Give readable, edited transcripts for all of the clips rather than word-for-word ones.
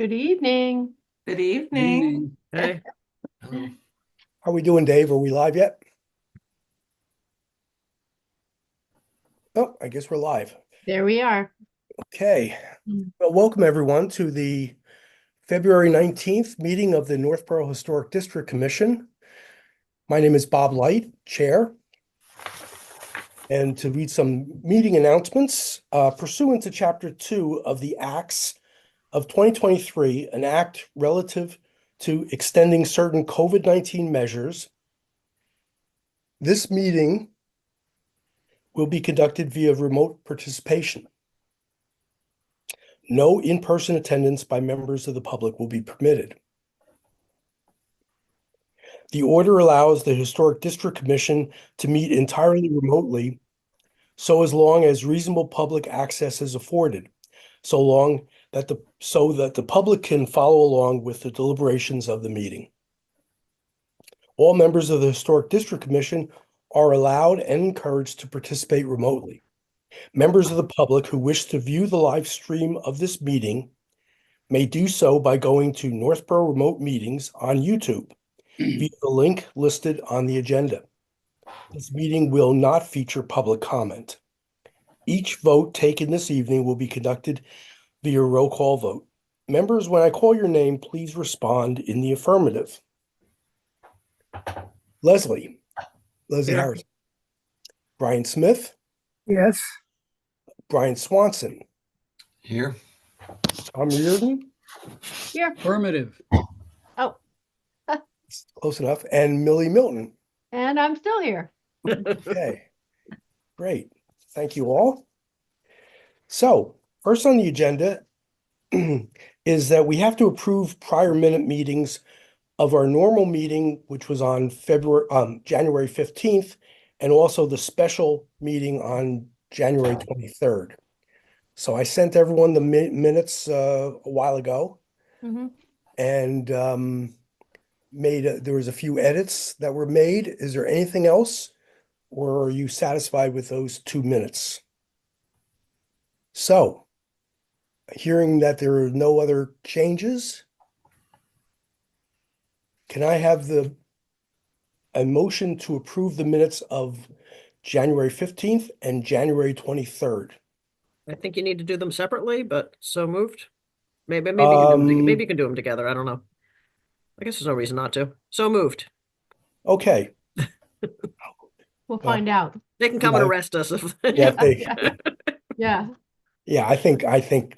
Good evening. Good evening. Evening. Hey. Hello. How are we doing, Dave? Are we live yet? Oh, I guess we're live. There we are. Okay. Mm. Well, welcome everyone to the February 19th meeting of the Northborough Historic District Commission. My name is Bob Light, Chair. And to read some meeting announcements, pursuant to Chapter 2 of the Acts of 2023, an act relative to extending certain COVID-19 measures, this meeting will be conducted via remote participation. No in-person attendance by members of the public will be permitted. The order allows the Historic District Commission to meet entirely remotely, so as long as reasonable public access is afforded, so that the public can follow along with the deliberations of the meeting. All members of the Historic District Commission are allowed and encouraged to participate remotely. Members of the public who wish to view the live stream of this meeting may do so by going to Northborough Remote Meetings on YouTube via the link listed on the agenda. This meeting will not feature public comment. Each vote taken this evening will be conducted via roll call vote. Members, when I call your name, please respond in the affirmative. Leslie Here. Harris. Brian Smith. Yes. Brian Swanson. Here. Tom Reardon. Here. Affirmative. Oh, Close enough. And Millie Milton. and I'm still here. Okay, great. Thank you all. So first on the agenda is that we have to approve prior minute meetings of our normal meeting, which was on January 15th, and also the special meeting on January 23rd. So I sent everyone the minutes a while ago. Mhm. And there was a few edits that were made. Is there anything else? Or are you satisfied with those 2 minutes? So, hearing that there are no other changes, can I have a motion to approve the minutes of January 15th and January 23rd? I think you need to do them separately, but so moved. Maybe you can maybe you can do them together. I don't know. I guess there's no reason not to. So moved. Okay. We'll find out. They can come and Yeah. arrest us if Yeah, Yeah. yeah, I think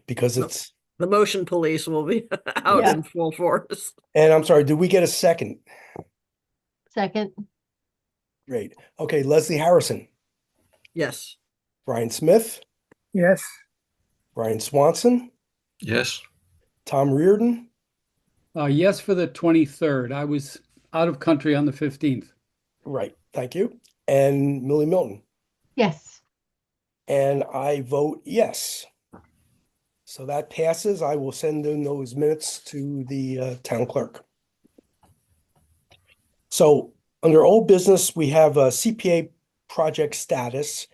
because it's, the motion police will be out Yeah. in full force. and I'm sorry, did we get a second? Second. Great. Okay, Leslie Harrison, Yes. Brian Smith, Yes. Brian Swanson, Yes. Tom Reardon, Yes for the 23rd. I was out of country on the 15th. right, thank you, and Millie Milton. Yes. And I vote yes. So that passes. I will send in those minutes to the town clerk. So under old business, we have a CPA project status.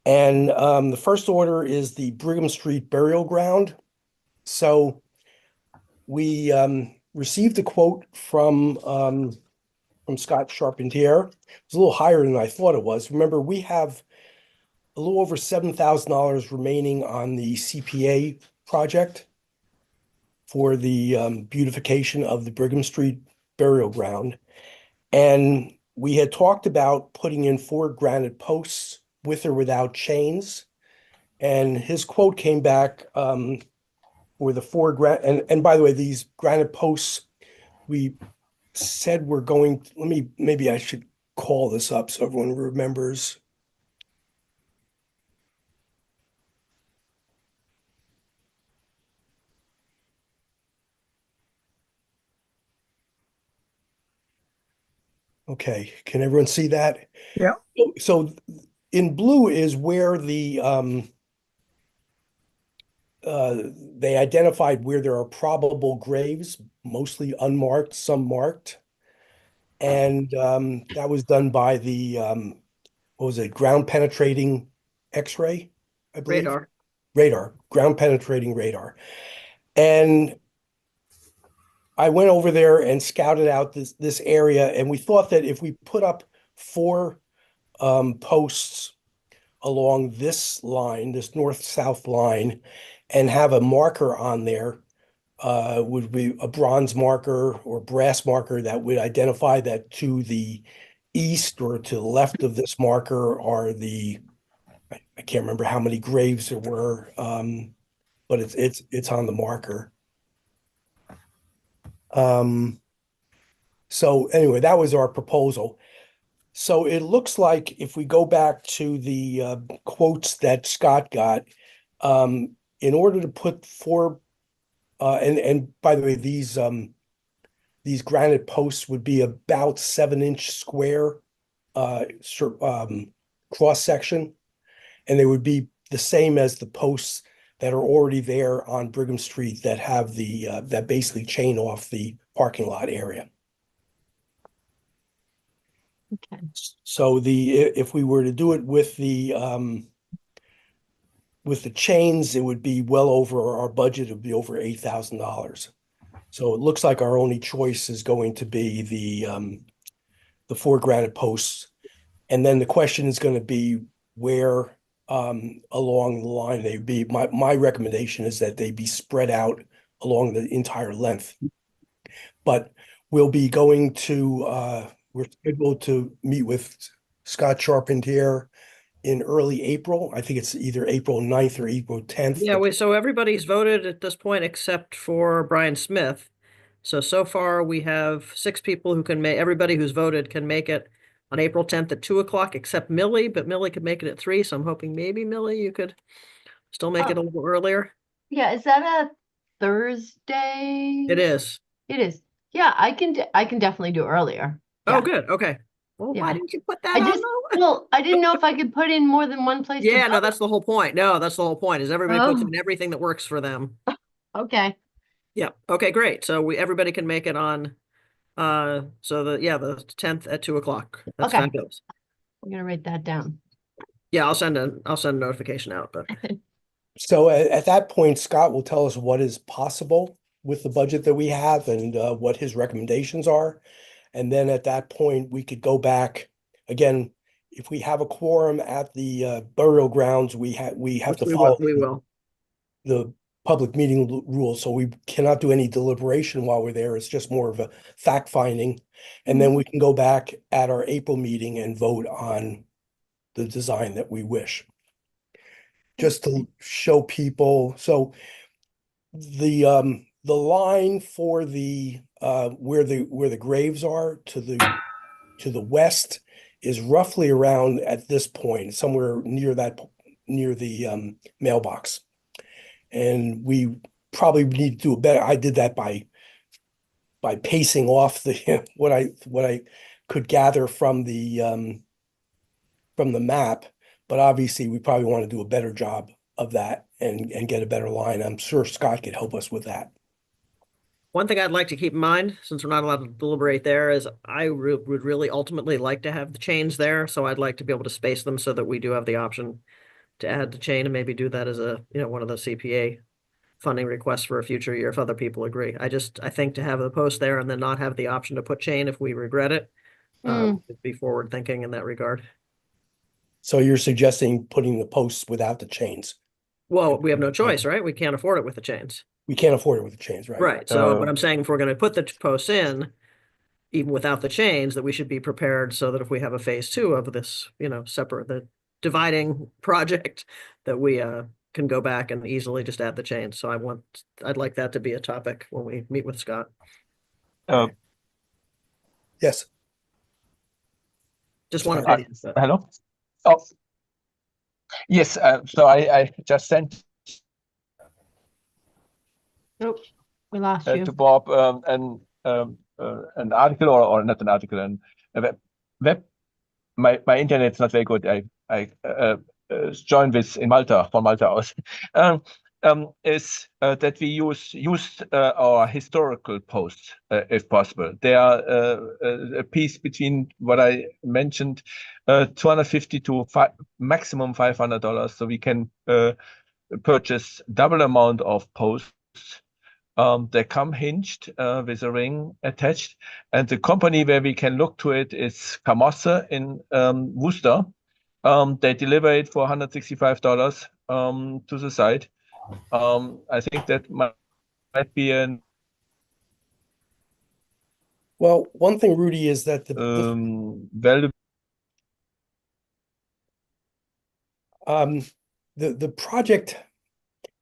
And the first order is the Brigham Street Burial Ground. So we received a quote from Scott Charpentier. It's a little higher than I thought it was. Remember, we have a little over $7,000 remaining on the CPA project for the beautification of the Brigham Street Burial Ground. And we had talked about putting in 4 granite posts with or without chains. And his quote came back for the 4 and by the way, these granite posts, we said we're going, maybe I should call this up so everyone remembers. Okay, can everyone see that? Yeah. So in blue is where they identified where there are probable graves, mostly unmarked, some marked. And that was done by the what was it, ground penetrating X-ray, I believe. Radar. Ground penetrating radar. And I went over there and scouted out this area, and we thought that if we put up 4 posts along this line, this north-south line, and have a marker on there, would be a bronze marker or brass marker that would identify that to the east or to the left of this marker are I can't remember how many graves there were, but it's on the marker. So anyway, that was our proposal. So it looks like if we go back to the quotes that Scott got, in order to put 4, and by the way, these granite posts would be about 7-inch square cross section, and they would be the same as the posts that are already there on Brigham Street that have that basically chain off the parking lot area. Okay. So if we were to do it with the chains, it would be well over our budget. It would be over $8,000. So it looks like our only choice is going to be the 4 granite posts, and then the question is going to be where along the line they be. My recommendation is that they be spread out along the entire length. But we'll be going to we're scheduled to meet with Scott Charpentier in early April. I think it's either April 9th or April 10th. Yeah, so everybody's voted at this point except for Brian Smith. So far we have 6 people who can everybody who's voted can make it on April 10th at 2 o'clock, except Millie, but Millie could make it at 3. So I'm hoping maybe Millie, you could still make it a little earlier. Yeah, is that a Thursday? It is. It is. Yeah, I can definitely do earlier. Oh, Yeah. good. Okay. Well, why Yeah. didn't you put that I on? just, well, I didn't know if I could put in more than one place. to Yeah, no, vote. that's the whole point. No, that's the whole point is everybody puts Oh. in everything that works for them. Okay. Yeah. Okay, great. So everybody can make it on so the 10th at 2 o'clock. That's Okay. fabulous. I'm gonna write that down. Yeah, I'll send a notification out, but So at that point, Scott will tell us what is possible with the budget that we have and what his recommendations are. And then at that point, we could go back again. If we have a quorum at the burial grounds, we have to follow we will. the public meeting rules. So we cannot do any deliberation while we're there. It's just more of a fact finding. And then we can go back at our April meeting and vote on the design that we wish. Just to show people, so the line for the where the graves are to the west is roughly around at this point, somewhere near the mailbox. And we probably need to do a better. I did that by pacing off the what I could gather from the map. But obviously, we probably want to do a better job of that and get a better line. I'm sure Scott could help us with that. One thing I'd like to keep in mind, since we're not allowed to deliberate there, is I would really ultimately like to have the chains there. So I'd like to be able to space them so that we do have the option to add the chain and maybe do that as one of the CPA funding requests for a future year if other people agree. I think to have the post there and then not have the option to put chain if we regret it, be forward thinking in that regard. So you're suggesting putting the posts without the chains? Well, we have no choice, right? We can't afford it with the chains. We can't afford it with the chains, right? Right. So, but I'm saying if we're going to put the posts in, even without the chains, that we should be prepared so that if we have a phase 2 of this, separate, the dividing project, that we can go back and easily just add the chains. So I'd like that to be a topic when we meet with Scott. Yes. Just wanted to. Hello? Oh, yes. So I just sent Nope, we lost you. to Bob an article or not an article, and web. My internet's not very good. I joined this in Malta from Malta aus. Is that we use our historical posts if possible. They are a piece between what I mentioned, $250 to maximum $500. So we can purchase double amount of posts They come hinged with a ring attached, and the company where we can look to it is Kamosse in Worcester. They deliver it for $165 to the site. I think that might be an Well, one thing, Rudy, is that valuable. the project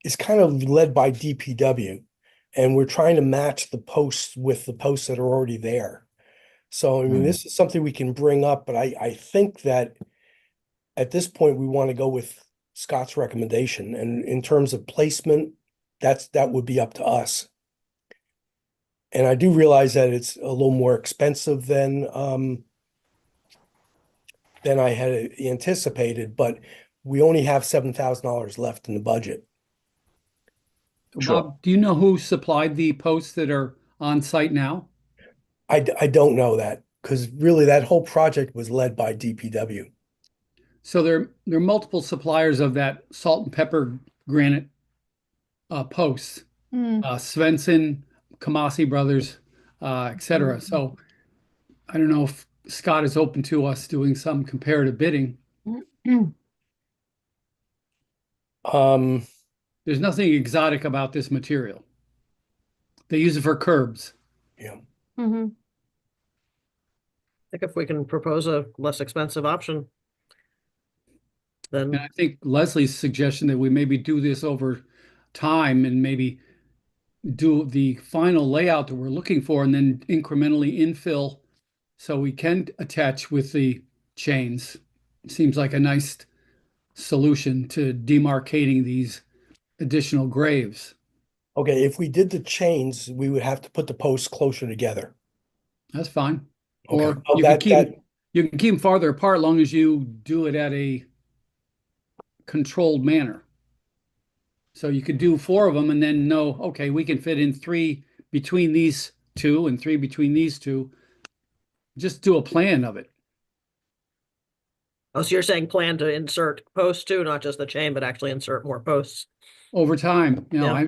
is kind of led by DPW, and we're trying to match the posts with the posts that are already there. So, I mean, this is something we can bring up, but I think that at this point, we want to go with Scott's recommendation. And in terms of placement, that would be up to us. And I do realize that it's a little more expensive than I had anticipated, but we only have $7,000 left in the budget. Sure. Bob, do you know who supplied the posts that are on site now? I don't know that, because really that whole project was led by DPW. So there are multiple suppliers of that salt and pepper granite posts. Hmm. Svensson, Kamasi Brothers, etc. So I don't know if Scott is open to us doing some comparative bidding. There's nothing exotic about this material. They use it for curbs. Yeah. Mhm. I think if we can propose a less expensive option, And then I think Leslie's suggestion that we maybe do this over time and maybe do the final layout that we're looking for and then incrementally infill so we can attach with the chains. Seems like a nice solution to demarcating these additional graves. Okay, if we did the chains, we would have to put the posts closer together. That's fine. Okay. Or Oh, you can keep them farther apart as long as you do it at a controlled manner. So you could do 4 of them and then know, okay, we can fit in 3 between these 2 and 3 between these 2. Just do a plan of it. oh, so you're saying plan to insert posts too, not just the chain, but actually insert more posts. Over time, Yeah.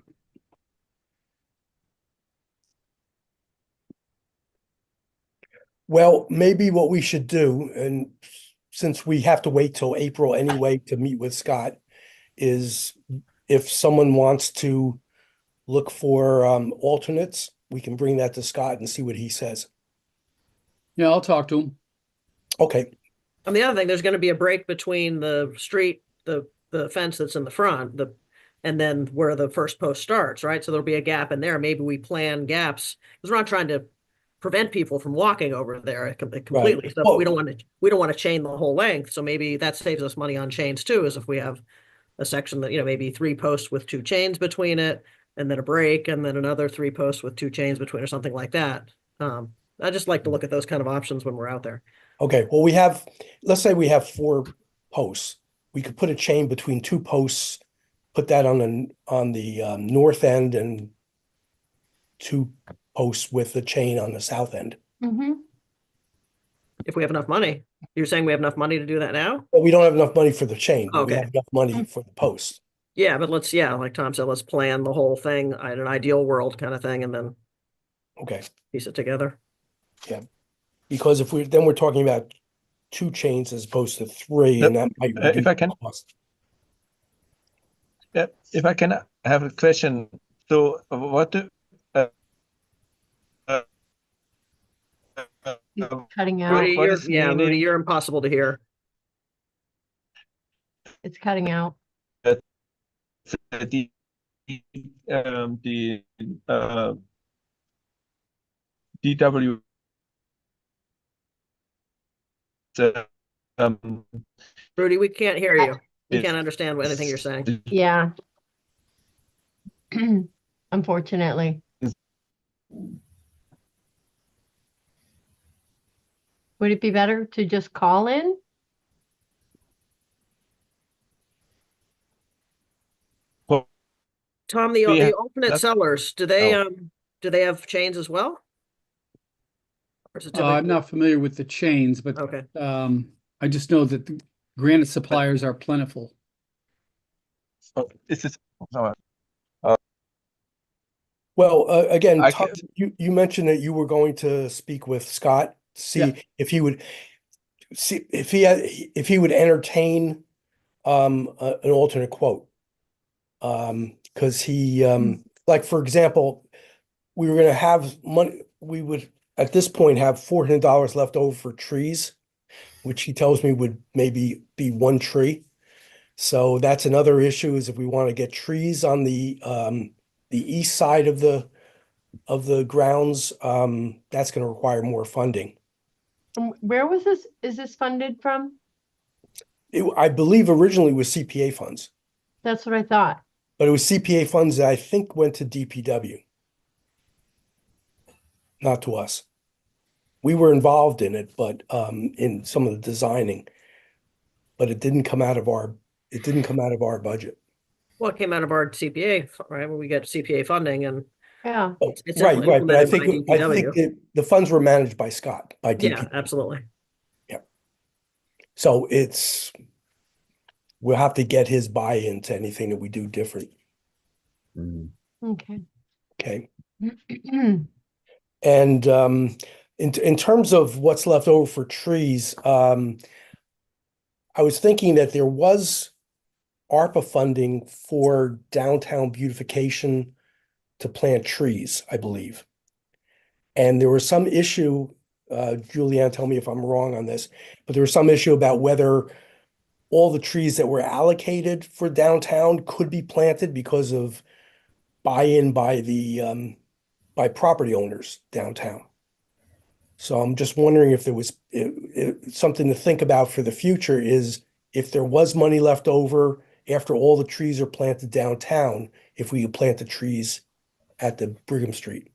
Well, maybe what we should do, and since we have to wait till April anyway to meet with Scott, is if someone wants to look for alternates, we can bring that to Scott and see what he says. Yeah, I'll talk to him. Okay, And the other thing, there's going to be a break between the street, the fence that's in the front, and then where the first post starts, right? So there'll be a gap in there. Maybe we plan gaps because we're not trying to prevent people from walking over there completely. Right. So Well- we don't want to chain the whole length. So maybe that saves us money on chains too, is if we have a section that, maybe 3 posts with 2 chains between it, and then a break, and then another 3 posts with 2 chains between, or something like that. I just like to look at those kind of options when we're out there. okay. Well, let's say we have 4 posts. We could put a chain between 2 posts, put that on the north end, and 2 posts with the chain on the south end. Mhm. If we have enough money. You're saying we have enough money to do that now? But we don't have enough money for the chain, but we Okay. have enough money for the posts. Yeah, but like Tom said, let's plan the whole thing in an ideal world kind of thing and then Okay, piece it together. because then we're talking about 2 chains as opposed to 3, and that might if reduce I can- the cost. Yeah, if I can have a question. So what do He's cutting out. Rudy, what is Rudy, meaning- you're impossible to hear. It's cutting out. the DW Rudy, we can't hear you. We Yes. can't understand anything you're saying. Yeah. Unfortunately. Would it be better to just call in? Tom, the Yeah, alternate that's- sellers, do they have chains as well? Or is it I'm typically- not familiar with the chains, but Okay, I just know that the granite suppliers are plentiful. is this Well, again, I Tom, ca- you mentioned that you were going to speak with Scott, Yeah. see if he would if he would entertain an alternate quote. Because he like for example, we were gonna have money, we would at this point have $400 left over for trees, which he tells me would maybe be one tree. So that's another issue, is if we want to get trees on the east side of the grounds, that's going to require more funding. Where was this? Is this funded from? I believe originally was CPA funds, That's what I thought. but it was CPA funds that I think went to DPW, not to us. We were involved in it, but in some of the designing, but it didn't come out of our budget. Well, it came out of our CPA, right? When we get CPA funding and Yeah. Oh, it's right, right. But I implemented by think DPW. the funds were managed by Scott, by Yeah, DPW. absolutely. So we'll have to get his buy-in to anything that we do different. Okay. Okay. And in terms of what's left over for trees, I was thinking that there was ARPA funding for downtown beautification to plant trees, I believe. And there was some issue, Julianne, tell me if I'm wrong on this, but there was some issue about whether all the trees that were allocated for downtown could be planted because of buy-in by property owners downtown. So I'm just wondering if there was something to think about for the future, is if there was money left over after all the trees are planted downtown, if we could plant the trees at the Brigham Street.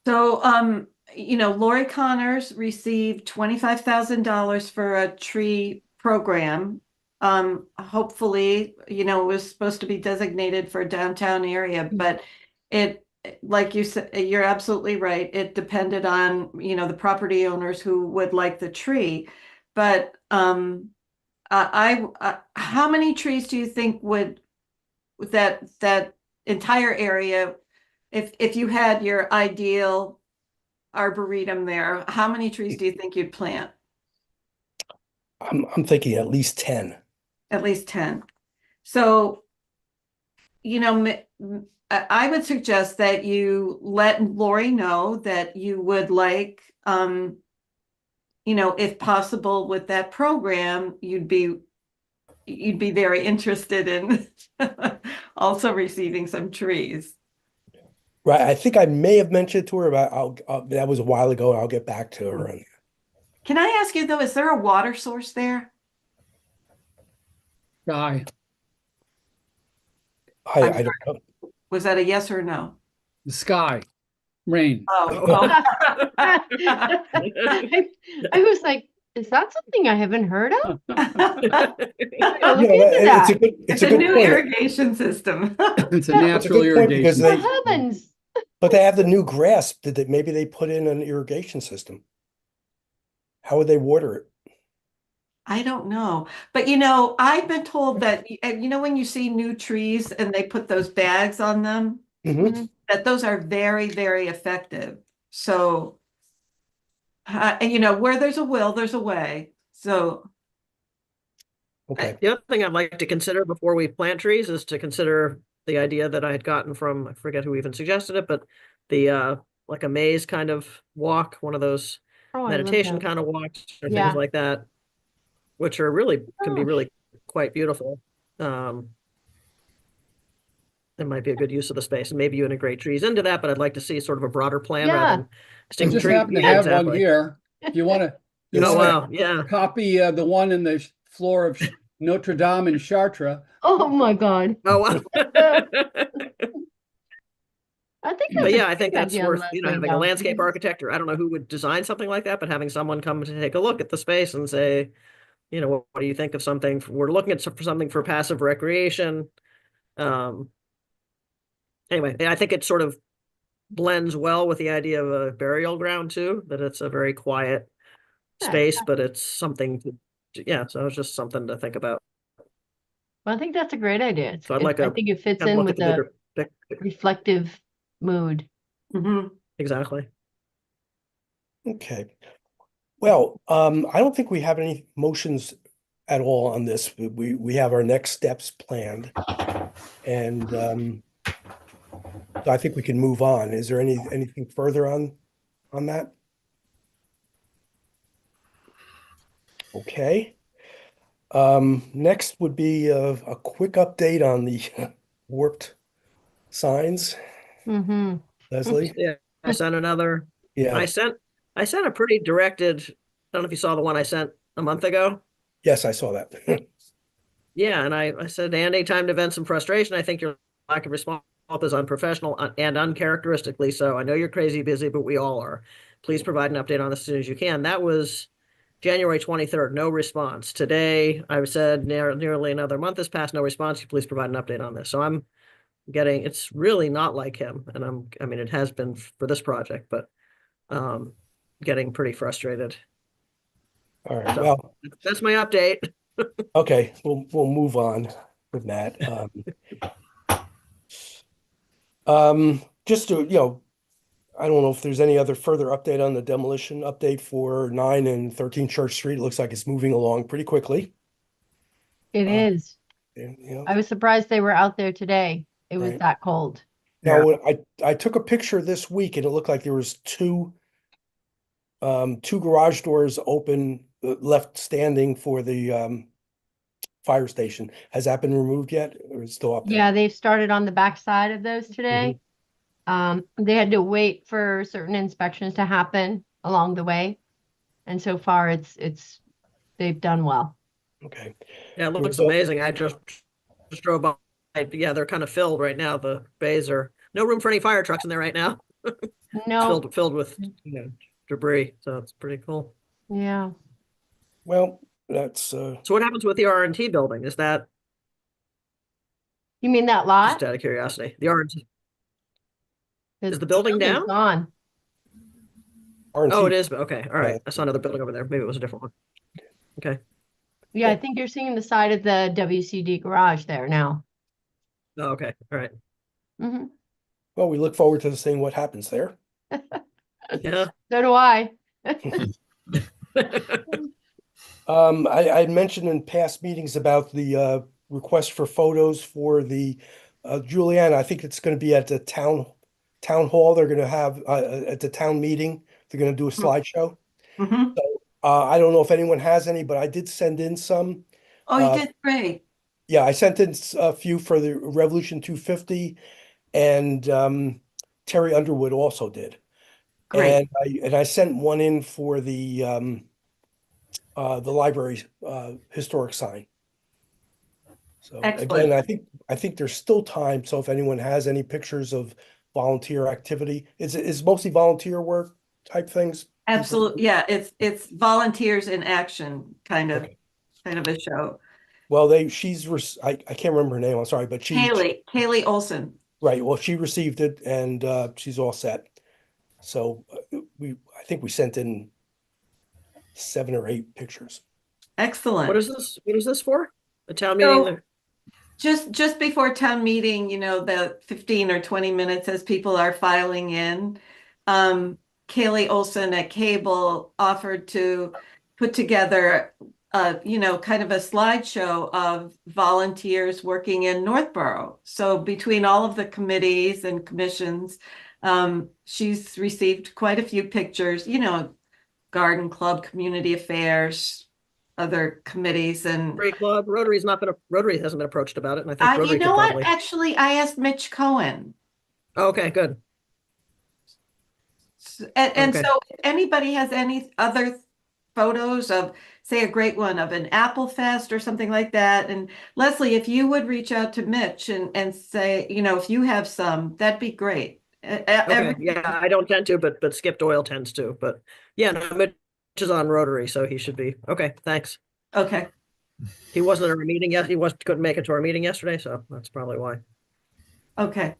So, Lori Connors received $25,000 for a tree program. Hopefully, it was supposed to be designated for a downtown area, but like you said, you're absolutely right. It depended on, the property owners who would like the tree. But how many trees do you think would that entire area, if you had your ideal arboretum there, how many trees do you think you'd plant? I'm thinking at least 10. At least 10. So, I would suggest that you let Lori know that you would like, if possible with that program, you'd be very interested in also receiving some trees. Right. I think I may have mentioned to her about, that was a while ago, and I'll get back to her. Can I ask you though, is there a water source there? Guy, I don't know. Was that a yes or no? the sky, rain. Oh, I was like, is that something I haven't heard of? oh. Look Yeah, into that. it's a a good new point. irrigation system. It's a Yeah. natural It's a good point because irrigation. For heavens. But they have the new grass. Maybe they put in an irrigation system? How would they water it? I don't know. But I've been told that, when you see new trees and they put those bags on them, Mhm. that those are very, very effective. So, where there's a will, there's a way. So, Okay. The other thing I'd like to consider before we plant trees is to consider the idea that I had gotten from, I forget who even suggested it, but the like a maze kind of walk, one of those Oh, I love meditation that. kind of walks or Yeah. things like that, which are can be Oh. really quite beautiful. It might be a good use of the space, and maybe you integrate trees into that, but I'd like to see sort of a broader plan Yeah. rather than I sticking just trees. happen to Yeah, have one exactly. here. If you want to Oh, wow, yeah. copy the one in the floor of Notre Dame in Chartres. Oh my God. Oh, wow. I think But that's yeah, a I think great that's idea, worth, Leslie, having a though, landscape because- architect, or I don't know who would design something like that, but having someone come to take a look at the space and say, what do you think of something? We're looking at for something for passive recreation. Anyway, I think it sort of blends well with the idea of a burial ground too, that it's a very quiet Yeah, space, but it's something so it's just something to think about. Well, I think that's a great idea. So I'd like I to think it fits kind of in look with at the bigger reflective mood. Mhm. Exactly. Okay. Well, I don't think we have any motions at all on this. We have our next steps planned. And so I think we can move on. Is there anything further on that? Okay. Next would be a quick update on the warped signs. Mm-hmm. Leslie? Yeah, I sent another. Yeah. I sent a pretty directed. I don't know if you saw the one I sent a month ago. Yes, I saw that. Yeah, and I said, Andy, time to vent some frustration. I think your lack of response is unprofessional and uncharacteristically so. I know you're crazy busy, but we all are. Please provide an update on this as soon as you can. That was January 23rd, no response. Today, I said nearly another month has passed, no response. Please provide an update on this. So I'm getting, it's really not like him. And I mean, it has been for this project, but getting pretty frustrated. All right. So Well, that's my update. okay, we'll move on with that. Just to, I don't know if there's any other further update on the demolition update for 9 and 13 Church Street. It looks like it's moving along pretty quickly. It is. And, I was surprised they were out there today. It was Right. that cold. now I took a picture this week and it looked like there was two garage doors open, left standing for the fire station. Has that been removed yet, or is it still up there? Yeah, they've started on the back side of those today. They had to wait for certain inspections to happen along the way. And so far they've done well. Okay. Yeah, it looks So- amazing. I just drove by. Yeah, they're kind of filled right now. The bays are no room for any fire trucks in there right now. No, Filled with debris. So it's pretty cool. yeah. Well, that's So what happens with the R&T building? Is that You mean that lot? just out of curiosity? The R&T. The Is the building building's down? Gone. Oh, R&T. it is. Okay. All right. Yeah. I saw another building over there. Maybe it was a different one. Okay. Yeah, I think you're seeing the side of the WCD garage there now. Oh, okay. All right. Hmm. Well, we look forward to seeing what happens there. Yeah. So do I. I mentioned in past meetings about the request for photos for the Juliana. I think it's going to be at the town hall. They're going to have at the town meeting. They're going to do a slideshow. Mhm. I don't know if anyone has any, but I did send in some. Oh, you did great. Yeah, I sent in a few for the Revolution 250, and Terry Underwood also did. Great. And I sent one in for the library's historic sign. So Excellent. again, I think there's still time. So if anyone has any pictures of volunteer activity, it's mostly volunteer work type things. Absolutely. Yeah, it's volunteers in action kind of a show. Well, I can't remember her name. I'm sorry, but Kaylee Olson. right. Well, she received it and she's all set. So I think we sent in 7 or 8 pictures. Excellent. What is this? What is this for? A town So- meeting? Just before town meeting, the 15 or 20 minutes as people are filing in, Kaylee Olson at Cable offered to put together kind of a slideshow of volunteers working in Northborough. So between all of the committees and commissions, she's received quite a few pictures, Garden Club, Community Affairs, other committees, and Rotary Club. Rotary hasn't been approached about it, and I think you Rotary know could what? probably. Actually, I asked Mitch Cohen. Okay, good. And Okay. so if anybody has any other photos of, say, a great one of an Apple Fest or something like that. And Leslie, if you would reach out to Mitch and say, if you have some, that'd be great. Okay, yeah, I don't tend to, but Skip Doyle tends to. But yeah, no, Mitch is on Rotary, so he should be okay. Thanks. Okay. He wasn't at our meeting yet. Couldn't make it to our meeting yesterday, so that's probably why. Okay.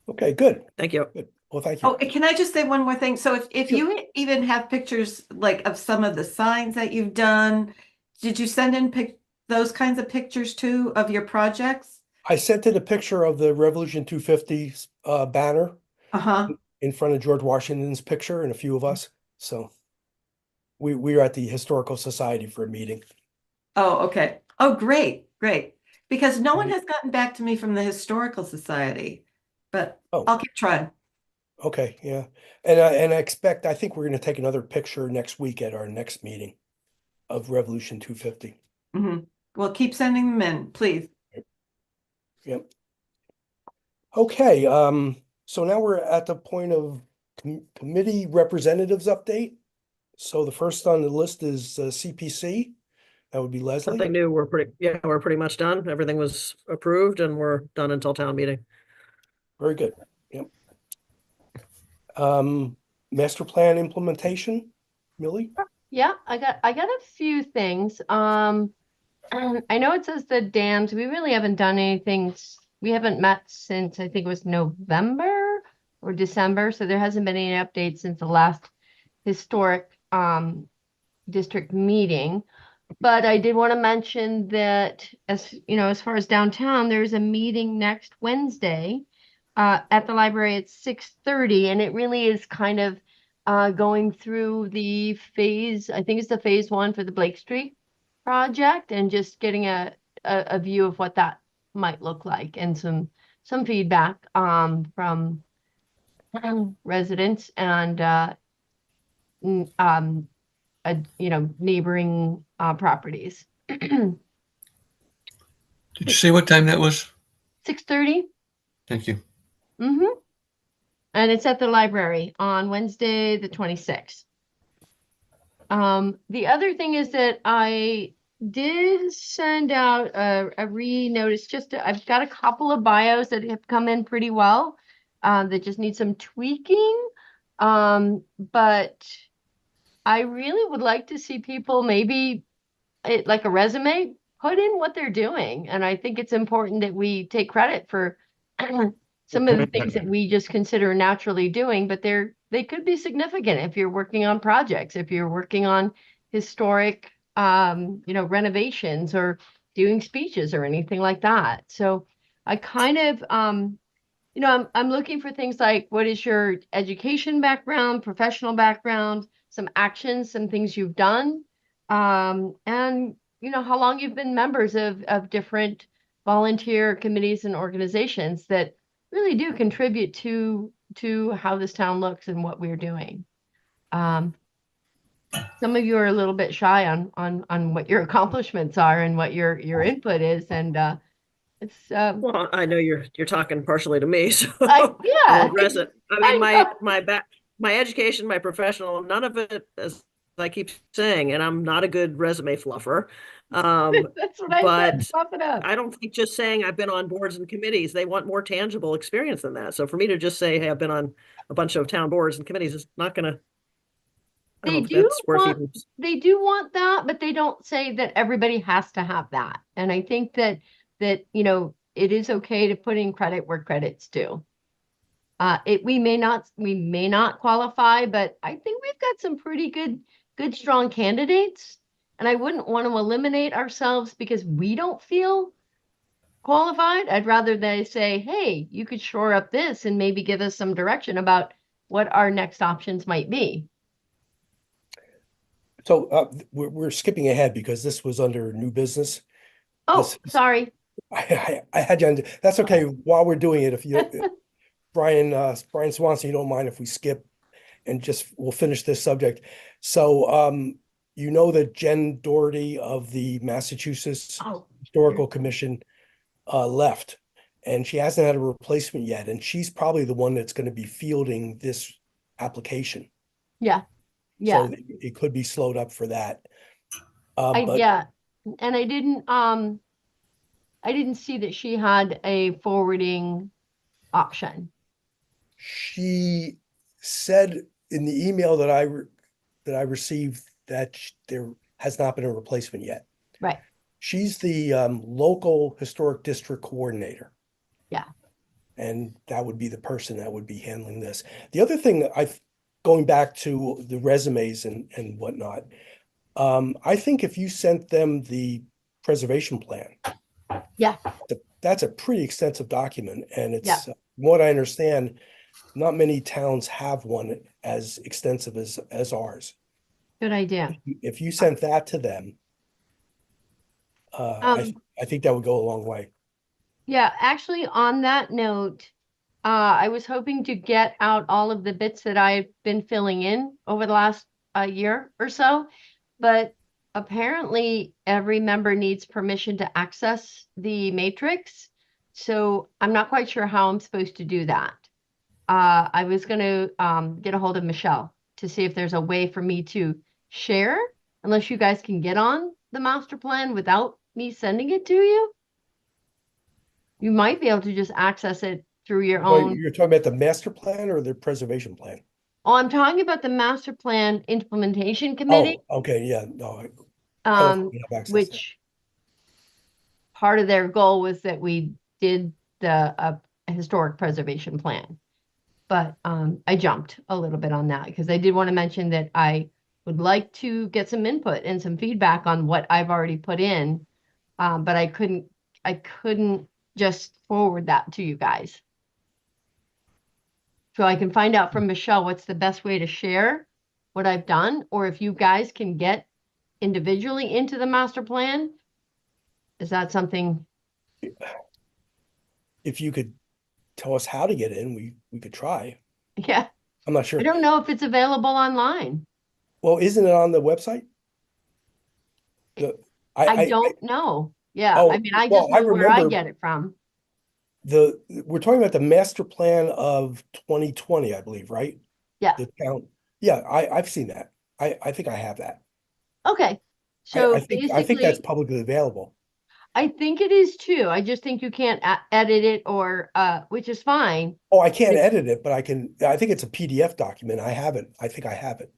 Okay, good. Thank you. Good. Well, thank you. Oh, can I just say one more thing? So if you even have pictures like of some of the signs that you've done, did you send in those kinds of pictures too of your projects? I sent it a picture of the Revolution 250 banner Uh-huh. in front of George Washington's picture and a few of us. So we were at the Historical Society for a meeting. Oh, okay. Oh, great, great. Because no one has gotten back to me from the Historical Society, but Oh. I'll keep trying. Okay, yeah. I think we're going to take another picture next week at our next meeting of Revolution 250. Mhm. Well, keep sending them in, please. Yep. Okay, so now we're at the point of committee representatives update. So the first on the list is CPC. That would be Leslie. Something new, we're pretty much done. Everything was approved and we're done until town meeting. Very good. Yep. Master plan implementation, Millie? Yeah, I got a few things. I know it says the dams, we really haven't done anything. We haven't met since I think it was November or December, so there hasn't been any updates since the last historic district meeting. But I did want to mention that, as you know, as far as downtown, there's a meeting next Wednesday at the library at 6:30, and it really is kind of going through the phase, I think it's the phase 1 for the Blake Street project, and just getting a view of what that might look like, and some feedback from residents and neighboring properties. Did you say what time that was? 6:30. Thank you. Mm-hmm. And it's at the library on Wednesday, the 26th. The other thing is that I did send out a re-notice. I've got a couple of bios that have come in pretty well that just need some tweaking. But I really would like to see people maybe like a resume, put in what they're doing. And I think it's important that we take credit for some of the things that we just consider naturally doing, but they could be significant if you're working on projects, if you're working on historic, renovations or doing speeches or anything like that. So I kind of, I'm looking for things like, what is your education background, professional background, some actions, some things you've done, and how long you've been members of different volunteer committees and organizations that really do contribute to how this town looks and what we're doing. Some of you are a little bit shy on what your accomplishments are and what your input is, and it's Well, I know you're talking partially to me, so yeah, I'll address it. I mean, I my education, my professional, none of it, as I keep saying, and I'm not a good resume fluffer. that's what I but said. Stop it up. I don't think just saying I've been on boards and committees, they want more tangible experience than that. So for me to just say, hey, I've been on a bunch of town boards and committees is not gonna, I don't know if that's worth even. They do want that, but they don't say that everybody has to have that. And I think that it is okay to put in credit where credit's due. We may not qualify, but I think we've got some pretty good, strong candidates. And I wouldn't want to eliminate ourselves because we don't feel qualified. I'd rather they say, hey, you could shore up this and maybe give us some direction about what our next options might be. So we're skipping ahead because this was under new business. Oh, sorry. I had you on. That's okay. While we're doing it, if you, Brian Swanson, you don't mind if we skip and we'll finish this subject. So, that Jen Doherty of the Massachusetts Historical Commission left, and she hasn't had a replacement yet, and she's probably the one that's going to be fielding this application. Yeah. So it could be slowed up for that. And I didn't see that she had a forwarding option. She said in the email that I received that there has not been a replacement yet. Right. She's the local historic district coordinator. Yeah. And that would be the person that would be handling this. The other thing that going back to the resumes and whatnot, I think if you sent them the preservation plan, yeah, that's a pretty extensive document, and Yeah. it's, from what I understand, not many towns have one as extensive as ours. Good idea. If you sent that to them, Um, I think that would go a long way. Yeah, actually, on that note, I was hoping to get out all of the bits that I've been filling in over the last year or so, but apparently every member needs permission to access the matrix. So I'm not quite sure how I'm supposed to do that. I was going to get a hold of Michelle to see if there's a way for me to share, unless you guys can get on the master plan without me sending it to you. You might be able to just access it through your Well, own. you're talking about the master plan or the preservation plan? Oh, I'm talking about the master plan implementation Oh, committee, okay, yeah, no, I don't think we have access to that. which part of their goal was that we did the historic preservation plan. But I jumped a little bit on that because I did want to mention that I would like to get some input and some feedback on what I've already put in, but I couldn't just forward that to you guys. So I can find out from Michelle what's the best way to share what I've done, or if you guys can get individually into the master plan. Is that something? If you could tell us how to get in, we could try. Yeah, I'm not I sure. don't know if it's available online. Well, isn't it on the website? I don't know. Yeah, Oh, I mean, I well, just I know where I remember- get it from. we're talking about the master plan of 2020, I believe, right? Yeah. The town, yeah, I've seen that. I think I have that. Okay. So I think that's basically, publicly available. I think it is too. I just think you can't edit it or, which is fine. Oh, I can't edit it, but I think it's a PDF document. I have it. I think I have it.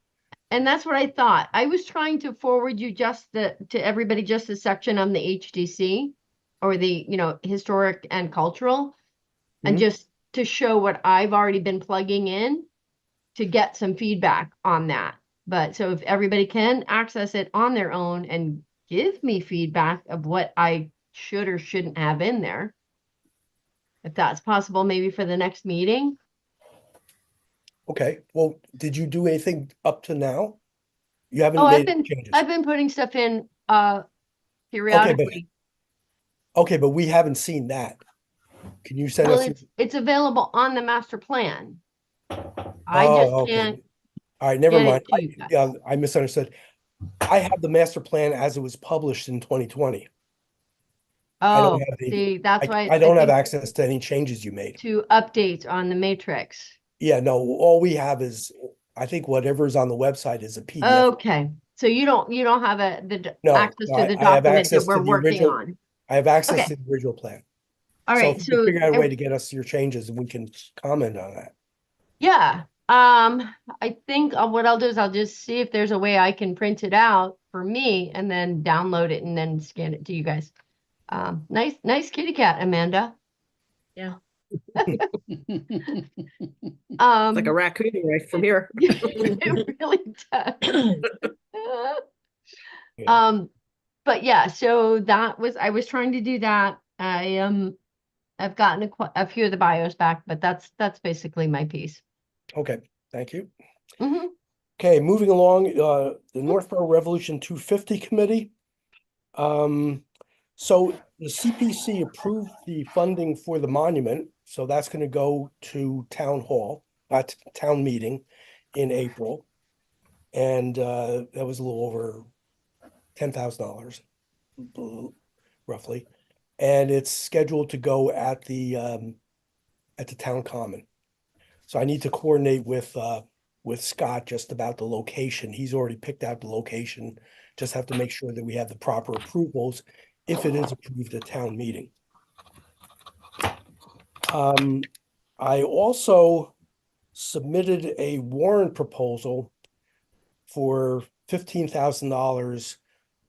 And that's what I thought. I was trying to forward you to everybody, just a section on the HDC or the, historic and cultural, and Mhm. just to show what I've already been plugging in to get some feedback on that. But so if everybody can access it on their own and give me feedback of what I should or shouldn't have in there, if that's possible, maybe for the next meeting. Okay, well, did you do anything up to now? You haven't Oh, made any changes? I've been putting stuff in periodically. Okay, but we haven't seen that. Can you send Well, us? it's available on the master plan. I Oh, just okay. can't. All right, never get it mind. to you guys. Yeah, I misunderstood. I have the master plan as it was published in 2020. I don't Oh, have the- see, that's why I don't have think access to any changes you made. to updates on the matrix. Yeah, no, all we have is, I think whatever's on the website is a PDF. Okay, so you don't have No, access to the I have document that access we're to the working original. on. I have access Okay. to the original plan. All So right, if you so figure out a way to get us your changes and we can comment on that. yeah, I think what I'll do is I'll just see if there's a way I can print it out for me and then download it and then scan it to you guys. Nice kitty cat, Amanda. Yeah. Um, Like a raccoon right from here. it really does. Yeah. But yeah, so I was trying to do that. I've gotten a few of the bios back, but that's basically my piece. Okay, thank you. Mhm. Okay, moving along, the Northborough Revolution 250 Committee. So the CPC approved the funding for the monument, so that's going to go to town hall, town meeting in April. And that was a little over $10,000, roughly. And it's scheduled to go at the town common. So I need to coordinate with Scott just about the location. He's already picked out the location. Just have to make sure that we have the proper approvals if it is approved at town meeting. I also submitted a warrant proposal for $15,000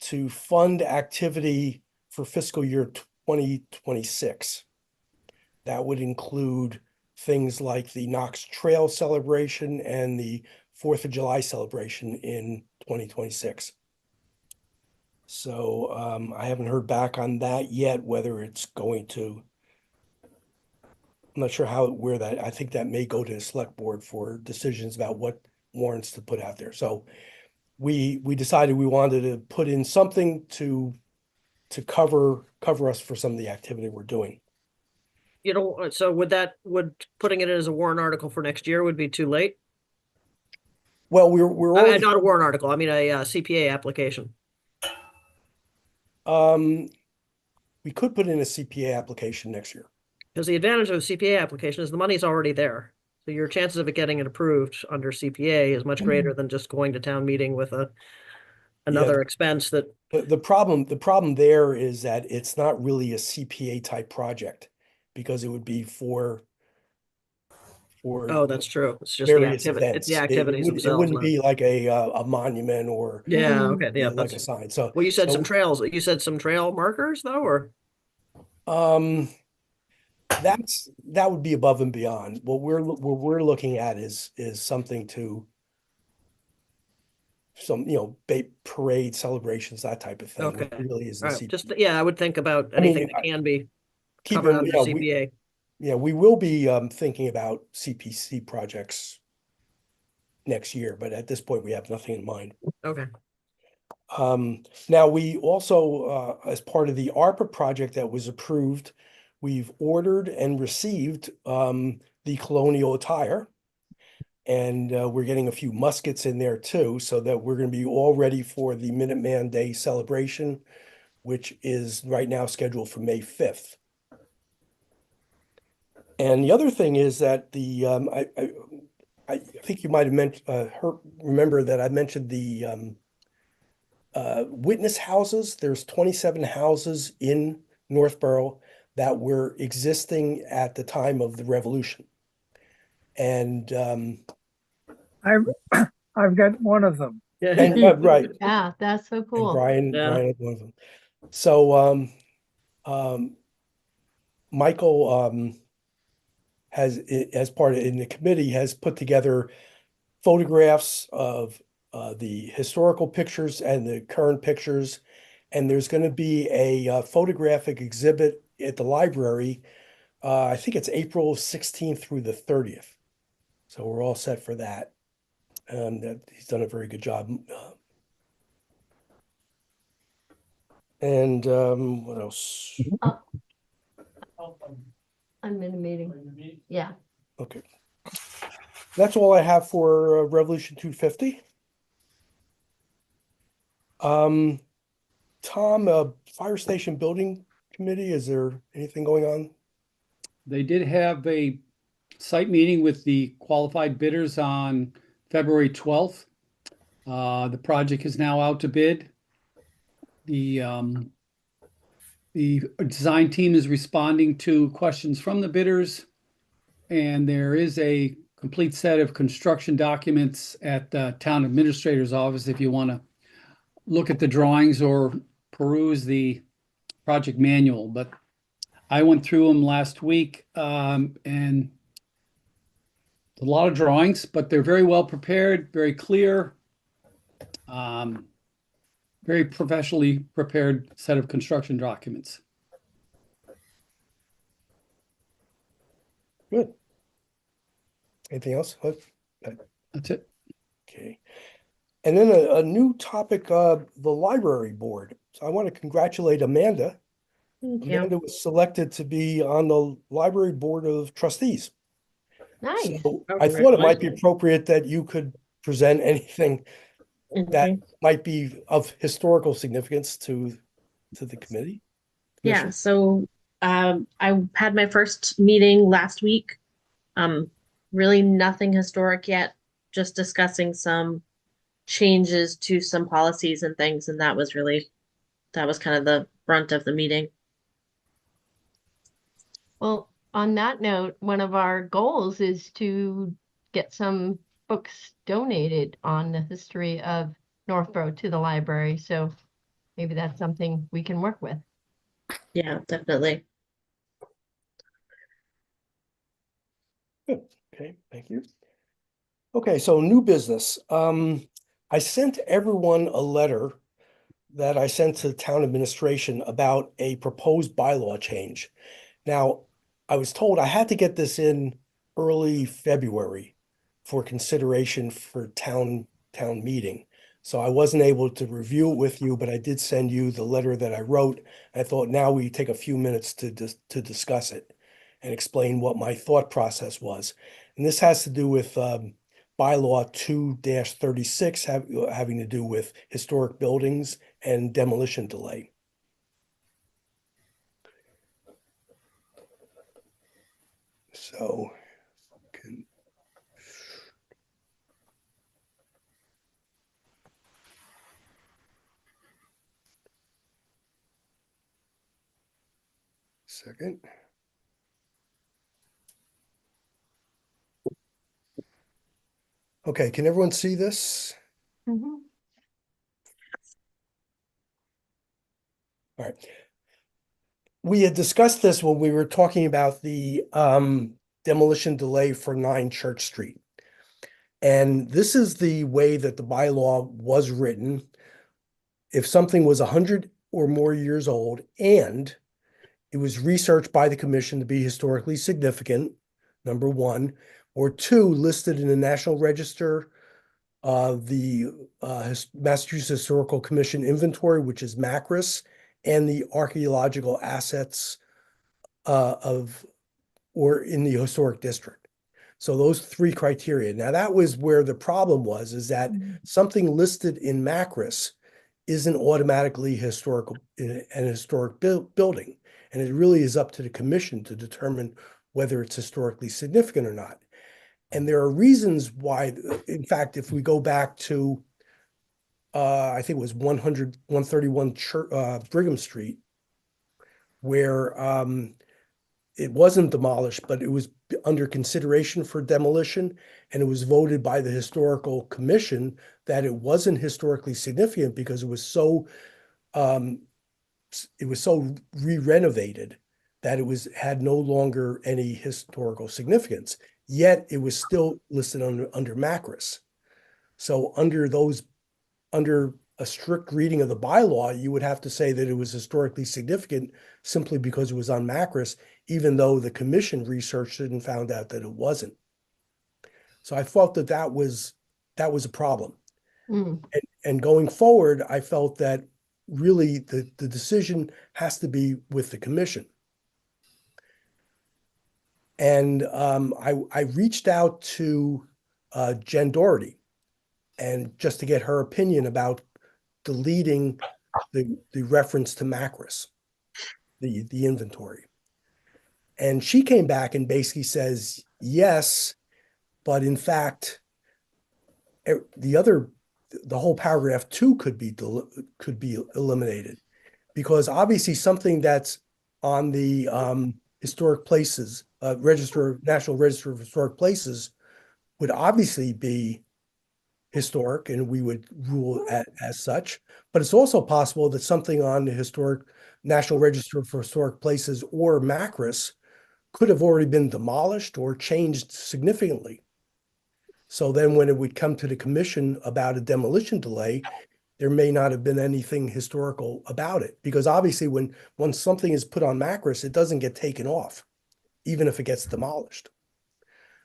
to fund activity for fiscal year 2026. That would include things like the Knox Trail celebration and the 4th of July celebration in 2026. So I haven't heard back on that yet, whether it's going to I'm not sure where that, I think that may go to the select board for decisions about what warrants to put out there. So we decided we wanted to put in something to cover us for some of the activity we're doing. You know, so would putting it as a warrant article for next year would be too late? Well, we're already, Not a warrant article, I mean a CPA application. we could put in a CPA application next year. Because the advantage of a CPA application is the money's already there. So your chances of it getting it approved under CPA is much greater than just going to town meeting with another expense that, The problem there is that it's not really a CPA type project because it would be for oh, that's true. It's just the various activity, events. it's the activities It themselves. wouldn't not- be like a monument or Yeah, okay, yeah, like a that's, sign. So well, you said so, some trails, you said some trail markers though, or? that would be above and beyond. What we're looking at is something to some, parade celebrations, that type of thing. Okay. It really isn't All right, just, CPA. yeah, I would think about I mean, anything that can be Keep covered in, under CPA. we will be thinking about CPC projects next year, but at this point, we have nothing in mind. Okay, Now we also, as part of the ARPA project that was approved, we've ordered and received the colonial attire. And we're getting a few muskets in there too, so that we're going to be all ready for the Minuteman Day celebration, which is right now scheduled for May 5th. And the other thing is that I think you might have mentioned, remember that I mentioned the witness houses. There's 27 houses in Northborough that were existing at the time of the revolution. And I've got one of them. and right, Yeah, that's so and cool. Brian Yeah. had one of them. So Michael has, as part in the committee, has put together photographs of the historical pictures and the current pictures. And there's going to be a photographic exhibit at the library. I think it's April 16th through the 30th. So we're all set for that. And he's done a very good job. And what else? I'm in a meeting. Yeah. Okay. That's all I have for Revolution 250. Tom, Fire Station Building Committee, is there anything going on? They did have a site meeting with the qualified bidders on February 12th. The project is now out to bid. The design team is responding to questions from the bidders, and there is a complete set of construction documents at the town administrator's office if you want to look at the drawings or peruse the project manual. But I went through them last week, and a lot of drawings, but they're very well prepared, very clear, very professionally prepared set of construction documents. Good. Anything else? That's it. Okay. And then a new topic, the library board. So I want to congratulate Amanda. Thank you. Amanda was selected to be on the library board of trustees. Nice. So Oh, I thought it might be congratulations. appropriate that you could present anything that might be of historical significance to the committee. Yeah, Commission. so I had my first meeting last week. Really nothing historic yet, just discussing some changes to some policies and things, and that was kind of the brunt of the meeting. Well, on that note, one of our goals is to get some books donated on the history of Northborough to the library. So maybe that's something we can work with. Yeah, definitely. Okay, thank you. Okay, so new business. I sent everyone a letter that I sent to the town administration about a proposed bylaw change. Now, I was told I had to get this in early February for consideration for town meeting. So I wasn't able to review it with you, but I did send you the letter that I wrote. I thought now we take a few minutes to discuss it and explain what my thought process was. And this has to do with bylaw 2-36 having to do with historic buildings and demolition delay. So can second. Okay, can everyone see this? Mhm. All right. We had discussed this when we were talking about the demolition delay for 9 Church Street. And this is the way that the bylaw was written. If something was 100 or more years old and it was researched by the commission to be historically significant, number one, or two, listed in the National Register, the Massachusetts Historical Commission inventory, which is MACRIS, and the archaeological assets or in the historic district. So those 3 criteria. Now that was where the problem was, is that something listed in MACRIS isn't automatically historical, an historic building. And it really is up to the commission to determine whether it's historically significant or not. And there are reasons why, in fact, if we go back to, I think it was 131 Brigham Street, where it wasn't demolished, but it was under consideration for demolition, and it was voted by the historical commission that it wasn't historically significant because it was so re-renovated that it had no longer any historical significance. Yet it was still listed under MACRIS. So under a strict reading of the bylaw, you would have to say that it was historically significant simply because it was on MACRIS, even though the commission researched it and found out that it wasn't. So I felt that was a problem. And going forward, I felt that really the decision has to be with the commission. And I reached out to Jen Doherty, and just to get her opinion about deleting the reference to MACRIS, the inventory. And she came back and basically says, yes, but in fact, the whole paragraph 2 could be eliminated, because obviously something that's on the historic places, National Register of Historic Places, would obviously be historic, and we would rule as such. But it's also possible that something on the National Register for Historic Places or MACRIS could have already been demolished or changed significantly. So then when it would come to the commission about a demolition delay, there may not have been anything historical about it, because obviously when something is put on MACRIS, it doesn't get taken off, even if it gets demolished.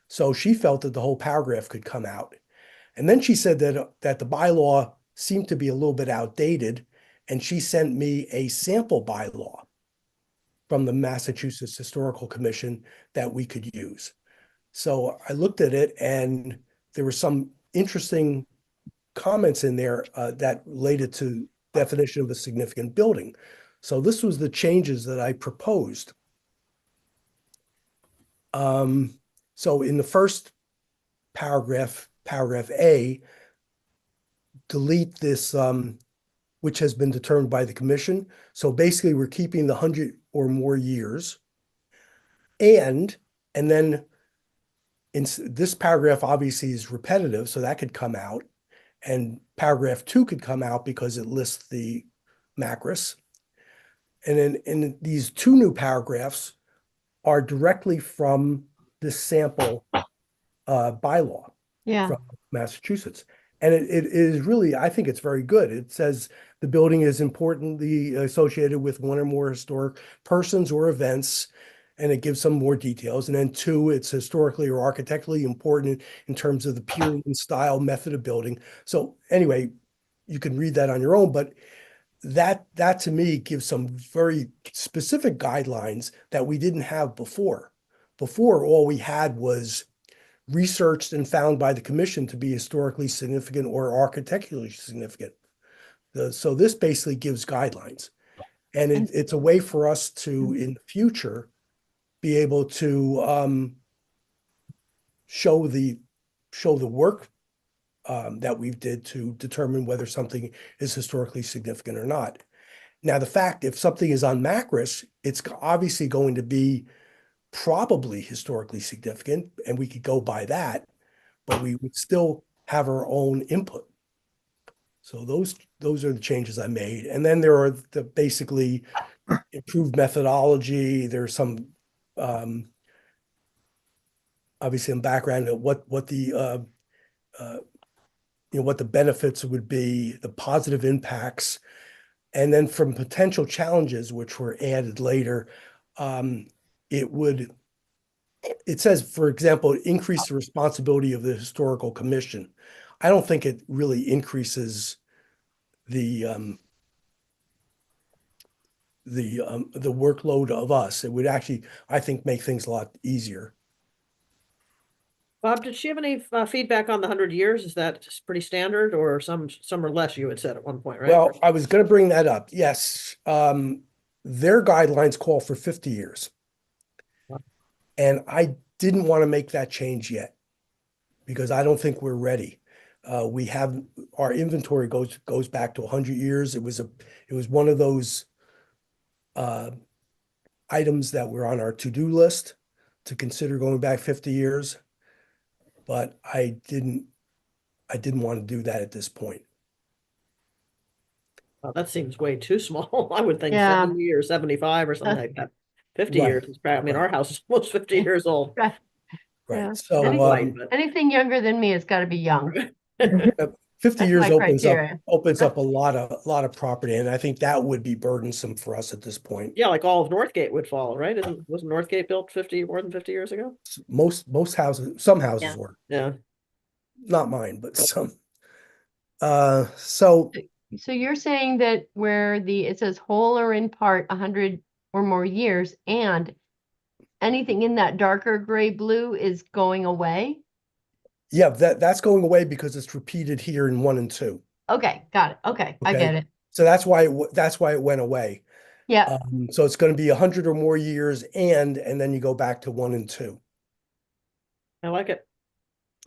So she felt that the whole paragraph could come out. And then she said that the bylaw seemed to be a little bit outdated, and she sent me a sample bylaw from the Massachusetts Historical Commission that we could use. So I looked at it, and there were some interesting comments in there that related to definition of a significant building. So this was the changes that I proposed. So in the first paragraph A, delete this, which has been determined by the commission. So basically we're keeping the 100 or more years. And then in this paragraph obviously is repetitive, so that could come out. And paragraph 2 could come out because it lists the MACRIS. And then in these 2 new paragraphs are directly from this sample bylaw from Massachusetts. And it is really, I think it's very good. It says the building is importantly associated with one or more historic persons or events, and it gives some more details. And then 2, it's historically or architecturally important in terms of the period and style, method of building. So anyway, you can read that on your own, but that to me gives some very specific guidelines that we didn't have before. Before, all we had was researched and found by the commission to be historically significant or architecturally significant. So this basically gives guidelines. And it's a way for us to, in the future, be able to show the work that we did to determine whether something is historically significant or not. Now, the fact, if something is on Macris, it's obviously going to be probably historically significant, and we could go by that, but we would still have our own input. So those are the changes I made. And then there are the basically improved methodology. There's some obviously some background of what the what the benefits would be, the positive impacts, and then from potential challenges which were added later. It says, for example, increase the responsibility of the historical commission. I don't think it really increases the workload of us. It would actually, I think, make things a lot easier. Bob, did she have any feedback on the 100 years? Is that just pretty standard, or some are less, you had said at one point, right? Well, I was going to bring that up. Yes. Their guidelines call for 50 years. And I didn't want to make that change yet because I don't think we're ready. We have our inventory goes back to 100 years. It was one of those items that were on our to-do list to consider going back 50 years, but I didn't want to do that at this point. Well, that seems way too small. I would think Yeah. 70 or 75 or something like that. 50 Right. years is I mean, our house is almost 50 years old. Right. Yeah. So Right, but- Anything younger than me has got to be young. 50 That's years my opens criteria. up a lot of property, and I think that would be burdensome for us at this point. Yeah, like all of Northgate would fall, right? Wasn't Northgate built more than 50 years ago? Most houses, some houses Yeah. were, Yeah. not mine, but some. So So you're saying that where it says whole or in part 100 or more years, and anything in that darker gray blue is going away? yeah, that's going away because it's repeated here in 1 and 2. Okay, got it. Okay, I Okay. get it. So that's why it went away. Yeah, So it's going to be 100 or more years, and then you go back to 1 and 2. I like it.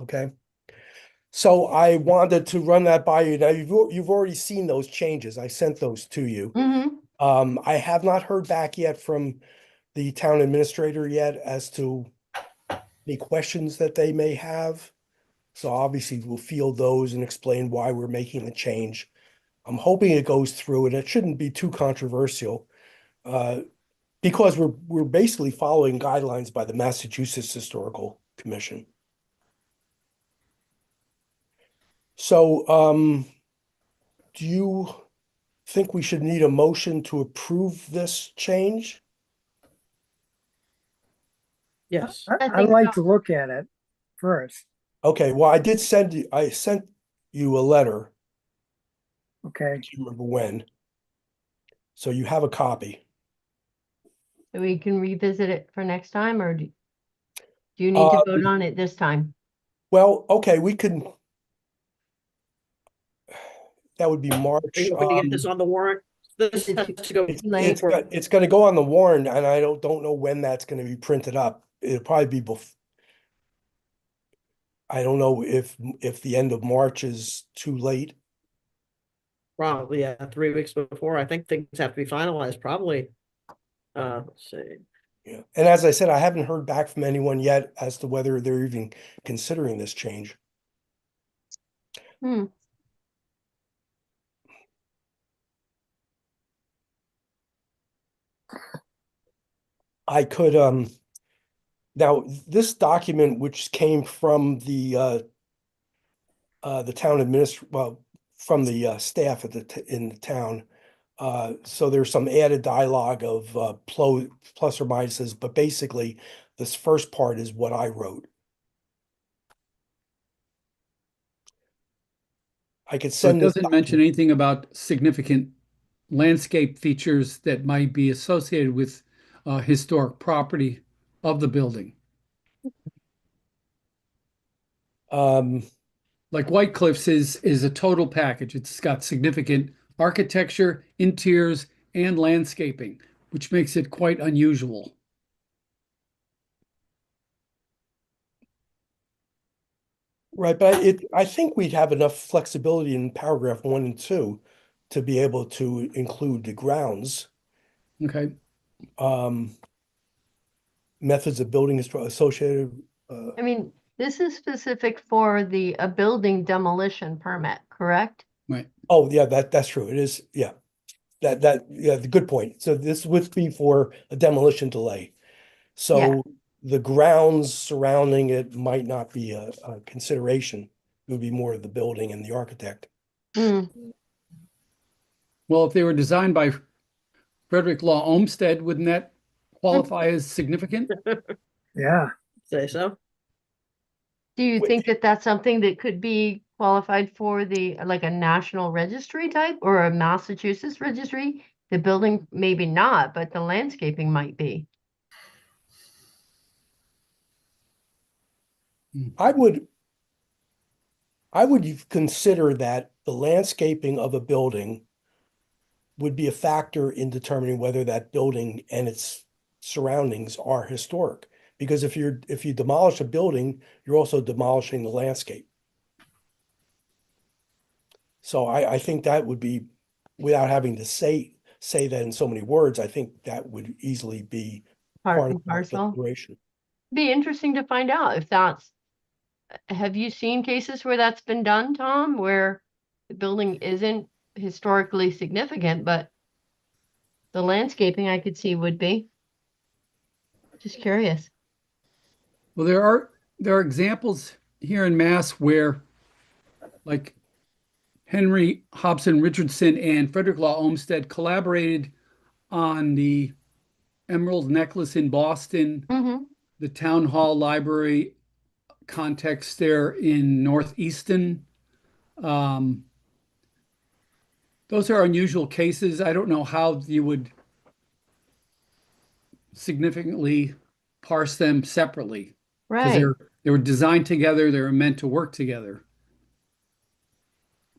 Okay. So I wanted to run that by you. Now you've already seen those changes. I sent those to you. I have not heard back yet from the town administrator yet as to any questions that they may have. So obviously we'll field those and explain why we're making the change. I'm hoping it goes through and it shouldn't be too controversial, because we're basically following guidelines by the Massachusetts Historical Commission. So, do you think we should need a motion to approve this change? Yes. I I'd think like so. to look at it first. Okay, well, I sent you a letter. Okay. I can't remember when. So you have a copy. So we can revisit it for next time, or do you need to vote on it this time? Well, okay, we can. That would be March. Are you hoping to get this on the warrant? This Is it has to go. It's going to go on the warrant, and I don't know when that's going to be printed up. It'll probably be I don't know if the end of March is too late. Probably, yeah, 3 weeks before. I think things have to be finalized, probably. Let's see. Yeah. And as I said, I haven't heard back from anyone yet as to whether they're even considering this change. I could, now this document, which came from the town from the staff in the town, So there's some added dialogue of plus or minuses, but basically this first part is what I wrote. I could So it send this doesn't mention document. anything about significant landscape features that might be associated with historic property of the building. Like White Cliffs is a total package. It's got significant architecture, interiors, and landscaping, which makes it quite unusual. Right, but I think we'd have enough flexibility in paragraph 1 and 2 to be able to include the grounds, Okay. methods of building associated. I mean, this is specific for a building demolition permit, correct? Right. Oh, yeah, that's true. It is, yeah. Yeah, the good point. So this would be for a demolition delay. So the grounds surrounding it might not be a consideration. It would be more of the building and the architect. Mm, Well, if they were designed by Frederick Law Olmsted, wouldn't that qualify as significant? Yeah. Say so? Do you Wait. think that that's something that could be qualified for like a national registry type or a Massachusetts registry? The building, maybe not, but the landscaping might be. I would consider that the landscaping of a building would be a factor in determining whether that building and its surroundings are historic. Because if you demolish a building, you're also demolishing the landscape. So I think that would be, without having to say that in so many words, I think that would easily be Part part and of our parcel. deliberation. Be interesting to find out if have you seen cases where that's been done, Tom, where the building isn't historically significant, but the landscaping I could see would be? Just curious. Well, there are examples here in Mass where, like, Henry Hobson Richardson and Frederick Law Olmsted collaborated on the Emerald Necklace in Boston, Mm-hmm. the Town Hall Library context there in Northeaston. Those are unusual cases. I don't know how you would significantly parse them separately. Because Right. they were designed together, they were meant to work together.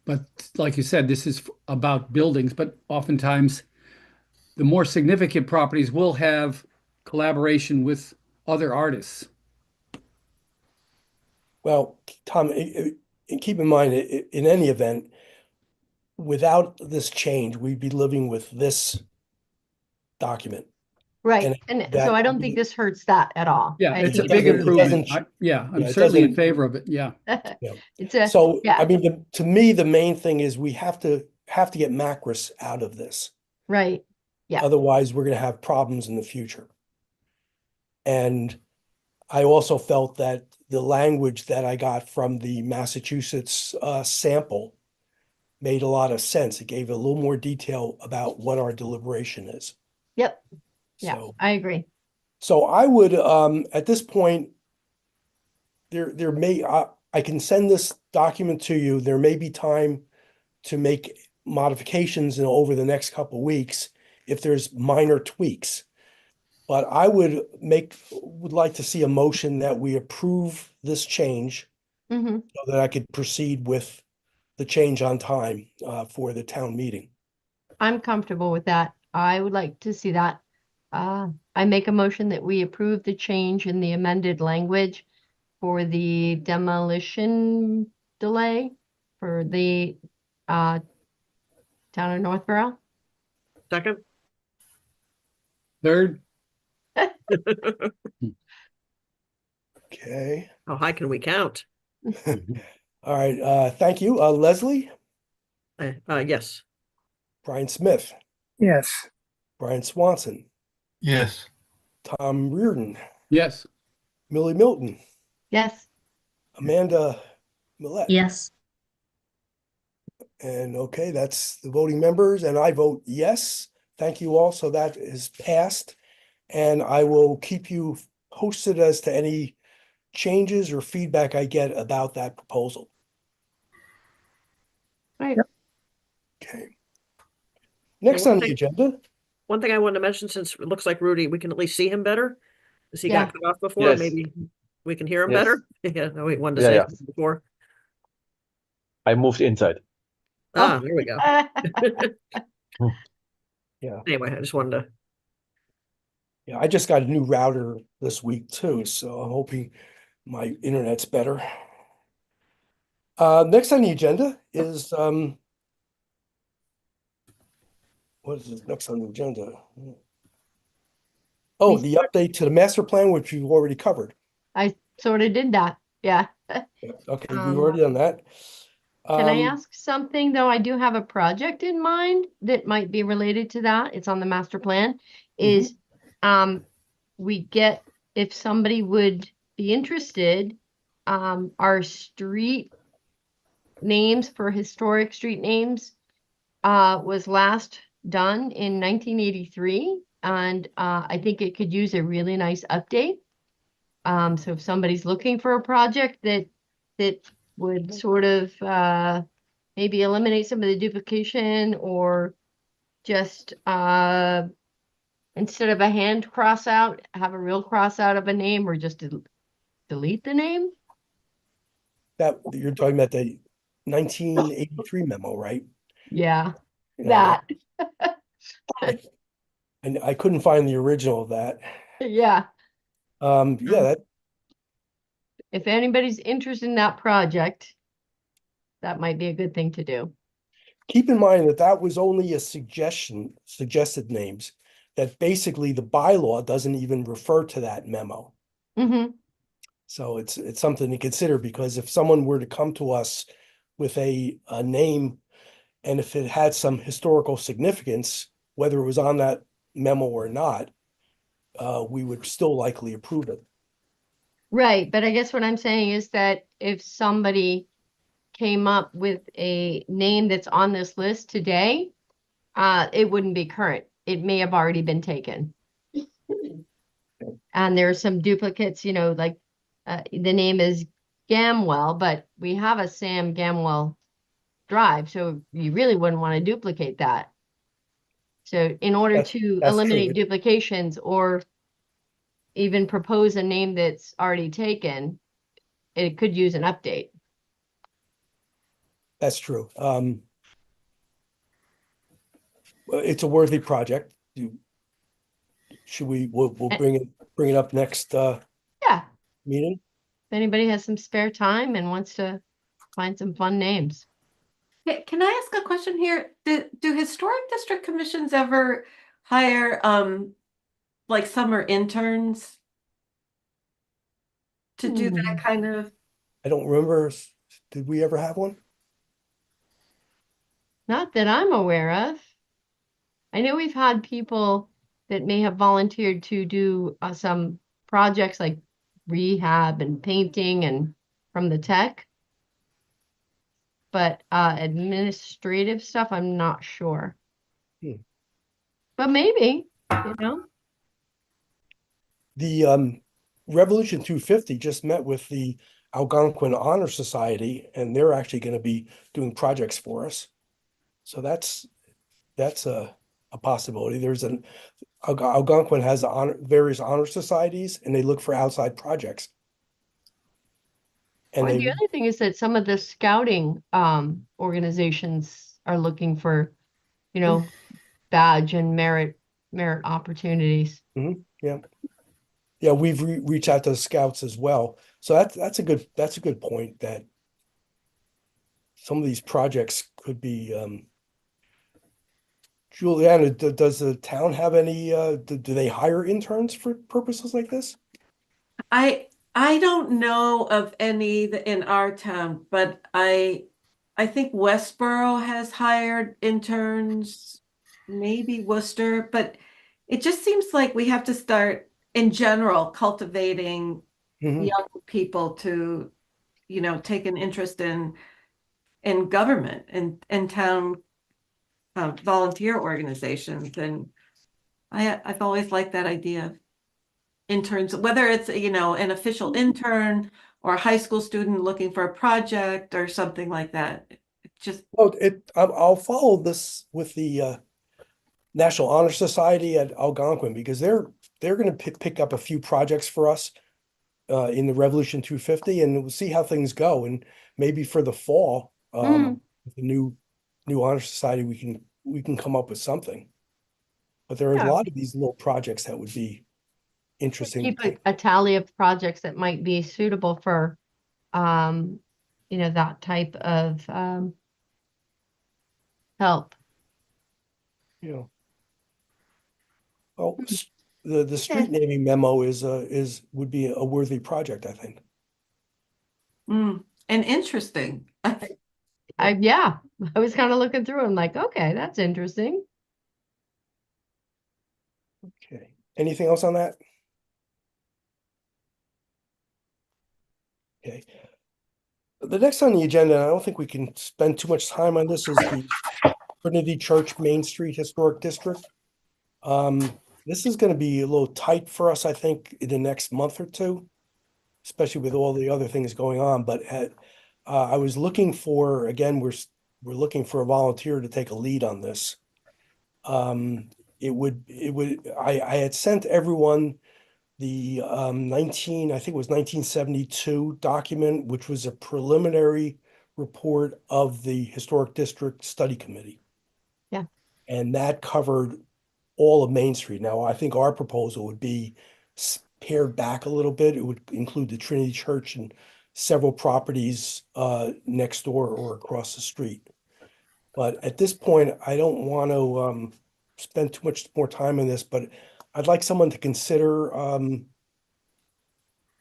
But like you said, this is about buildings, but oftentimes the more significant properties will have collaboration with other artists. Well, Tom, keep in mind, in any event, without this change, we'd be living with this document. Right. And And that- so I don't think this hurts that at all. Yeah, I it's a think big doesn't- it improvement. doesn't- I'm it certainly in doesn't- favor of it. Yeah. It's a, So, yeah. I mean, to me, the main thing is we have to get Macris out of this. right. Yeah. Otherwise, we're going to have problems in the future. And I also felt that the language that I got from the Massachusetts sample made a lot of sense. It gave a little more detail about what our deliberation is. Yep. Yeah, So, I agree. so I would, at this point, I can send this document to you. There may be time to make modifications over the next couple of weeks if there's minor tweaks. But I would like to see a motion that we approve this change Mm-hmm. so that I could proceed with the change on time for the town meeting. I'm comfortable with that. I would like to see that. I make a motion that we approve the change in the amended language for the demolition delay for the town of Northborough. Second? Third, Okay. How high can we count? All right. Thank you. Leslie, Yes. Brian Smith, Yes. Brian Swanson, Yes. Tom Reardon, yes. Millie Milton, Yes. Amanda Millette. Yes. And okay, that's the voting members, and I vote yes. Thank you all. So that is passed. And I will keep you posted as to any changes or feedback I get about that proposal. Right. Okay. Next one on the thing- agenda, One thing I wanted to mention, since it looks like Rudy, we can at least see him better. As he Yeah. got cut off before, Yes. maybe we can hear him Yes. better. Yeah, no, we wanted to Yeah, say yeah. something before. I moved inside. Ah, there we go. yeah, Anyway, I just wanted to, yeah, I just got a new router this week too, so I'm hoping my internet's better. Next on the agenda is what is this next on the agenda? Oh, the update to the master plan, which you've already covered. I sort of did that. Yeah. Okay, we've Um, already done that. Can I Um, ask something though? I do have a project in mind that might be related to that. It's on the master plan. Is we get, if somebody would be interested, our street names for historic street names was last done in 1983, and I think it could use a really nice update. So if somebody's looking for a project that would sort of maybe eliminate some of the duplication, or just instead of a hand cross out, have a real cross out of a name, or just delete the name. that you're talking about the 1983 memo, right? Yeah, You know, that. and I couldn't find the original of that. Yeah. Yeah, that If anybody's interested in that project, that might be a good thing to do. keep in mind that that was only a suggestion, suggested names, that basically the bylaw doesn't even refer to that memo. Mm-hmm. So it's something to consider, because if someone were to come to us with a name, and if it had some historical significance, whether it was on that memo or not, we would still likely approve it. Right, but I guess what I'm saying is that if somebody came up with a name that's on this list today, it wouldn't be current. It may have already been taken. And there are some duplicates, you know, like the name is Gamwell, but we have a Sam Gamwell Drive, so you really wouldn't want to duplicate that. So in order That's- to that's eliminate true. duplications, or even propose a name that's already taken, it could use an update. That's true. Well, it's a worthy project. Should we'll bring it up next Yeah, meeting? if anybody has some spare time and wants to find some fun names. Can I ask a question here? Do historic district commissions ever hire like summer interns to do that kind of? I don't remember. Did we ever have one? Not that I'm aware of. I know we've had people that may have volunteered to do some projects like rehab and painting and from the tech. But administrative stuff, I'm not sure. Hmm. But maybe, you know. The Revolution 250 just met with the Algonquin Honor Society, and they're actually going to be doing projects for us. So that's a possibility. There's Algonquin has various honor societies, and they look for outside projects. And Well, the other thing is that some of the scouting organizations are looking for, you know, badge and merit opportunities. yeah, we've reached out to the scouts as well. So that's a good point, that some of these projects could be. Juliana, does the town have any? Do they hire interns for purposes like this? I don't know of any in our town, but I think Westboro has hired interns, maybe Worcester, but it just seems like we have to start in general cultivating Mhm. young people to, you know, take an interest in in government and town volunteer organizations. And I've always liked that idea. Interns, whether it's, an official intern or a high school student looking for a project or something like that. Just, Well, I'll follow this with the National Honor Society at Algonquin, because they're going to pick up a few projects for us in the Revolution 250, and we'll see how things go. And maybe for the fall, with the new Honor Society, we can come up with something. But there are Yeah. a lot of these little projects that would be interesting. Keep a tally of projects that might be suitable for, that type of help. You know. Well, the street naming memo would be a worthy project, I think. and interesting. Yeah, I was kind of looking through and like, okay, that's interesting. Okay. Anything else on that? Okay. The next on the agenda, and I don't think we can spend too much time on this, is the Trinity Church Main Street Historic District. This is going to be a little tight for us, I think, in the next month or two, especially with all the other things going on. But I was looking for, again, we're looking for a volunteer to take a lead on this. I had sent everyone the I think it was 1972 document, which was a preliminary report of the Historic District Study Committee. Yeah. And that covered all of Main Street. Now, I think our proposal would be pared back a little bit. It would include the Trinity Church and several properties next door or across the street. But at this point, I don't want to spend too much more time on this, but I'd like someone to consider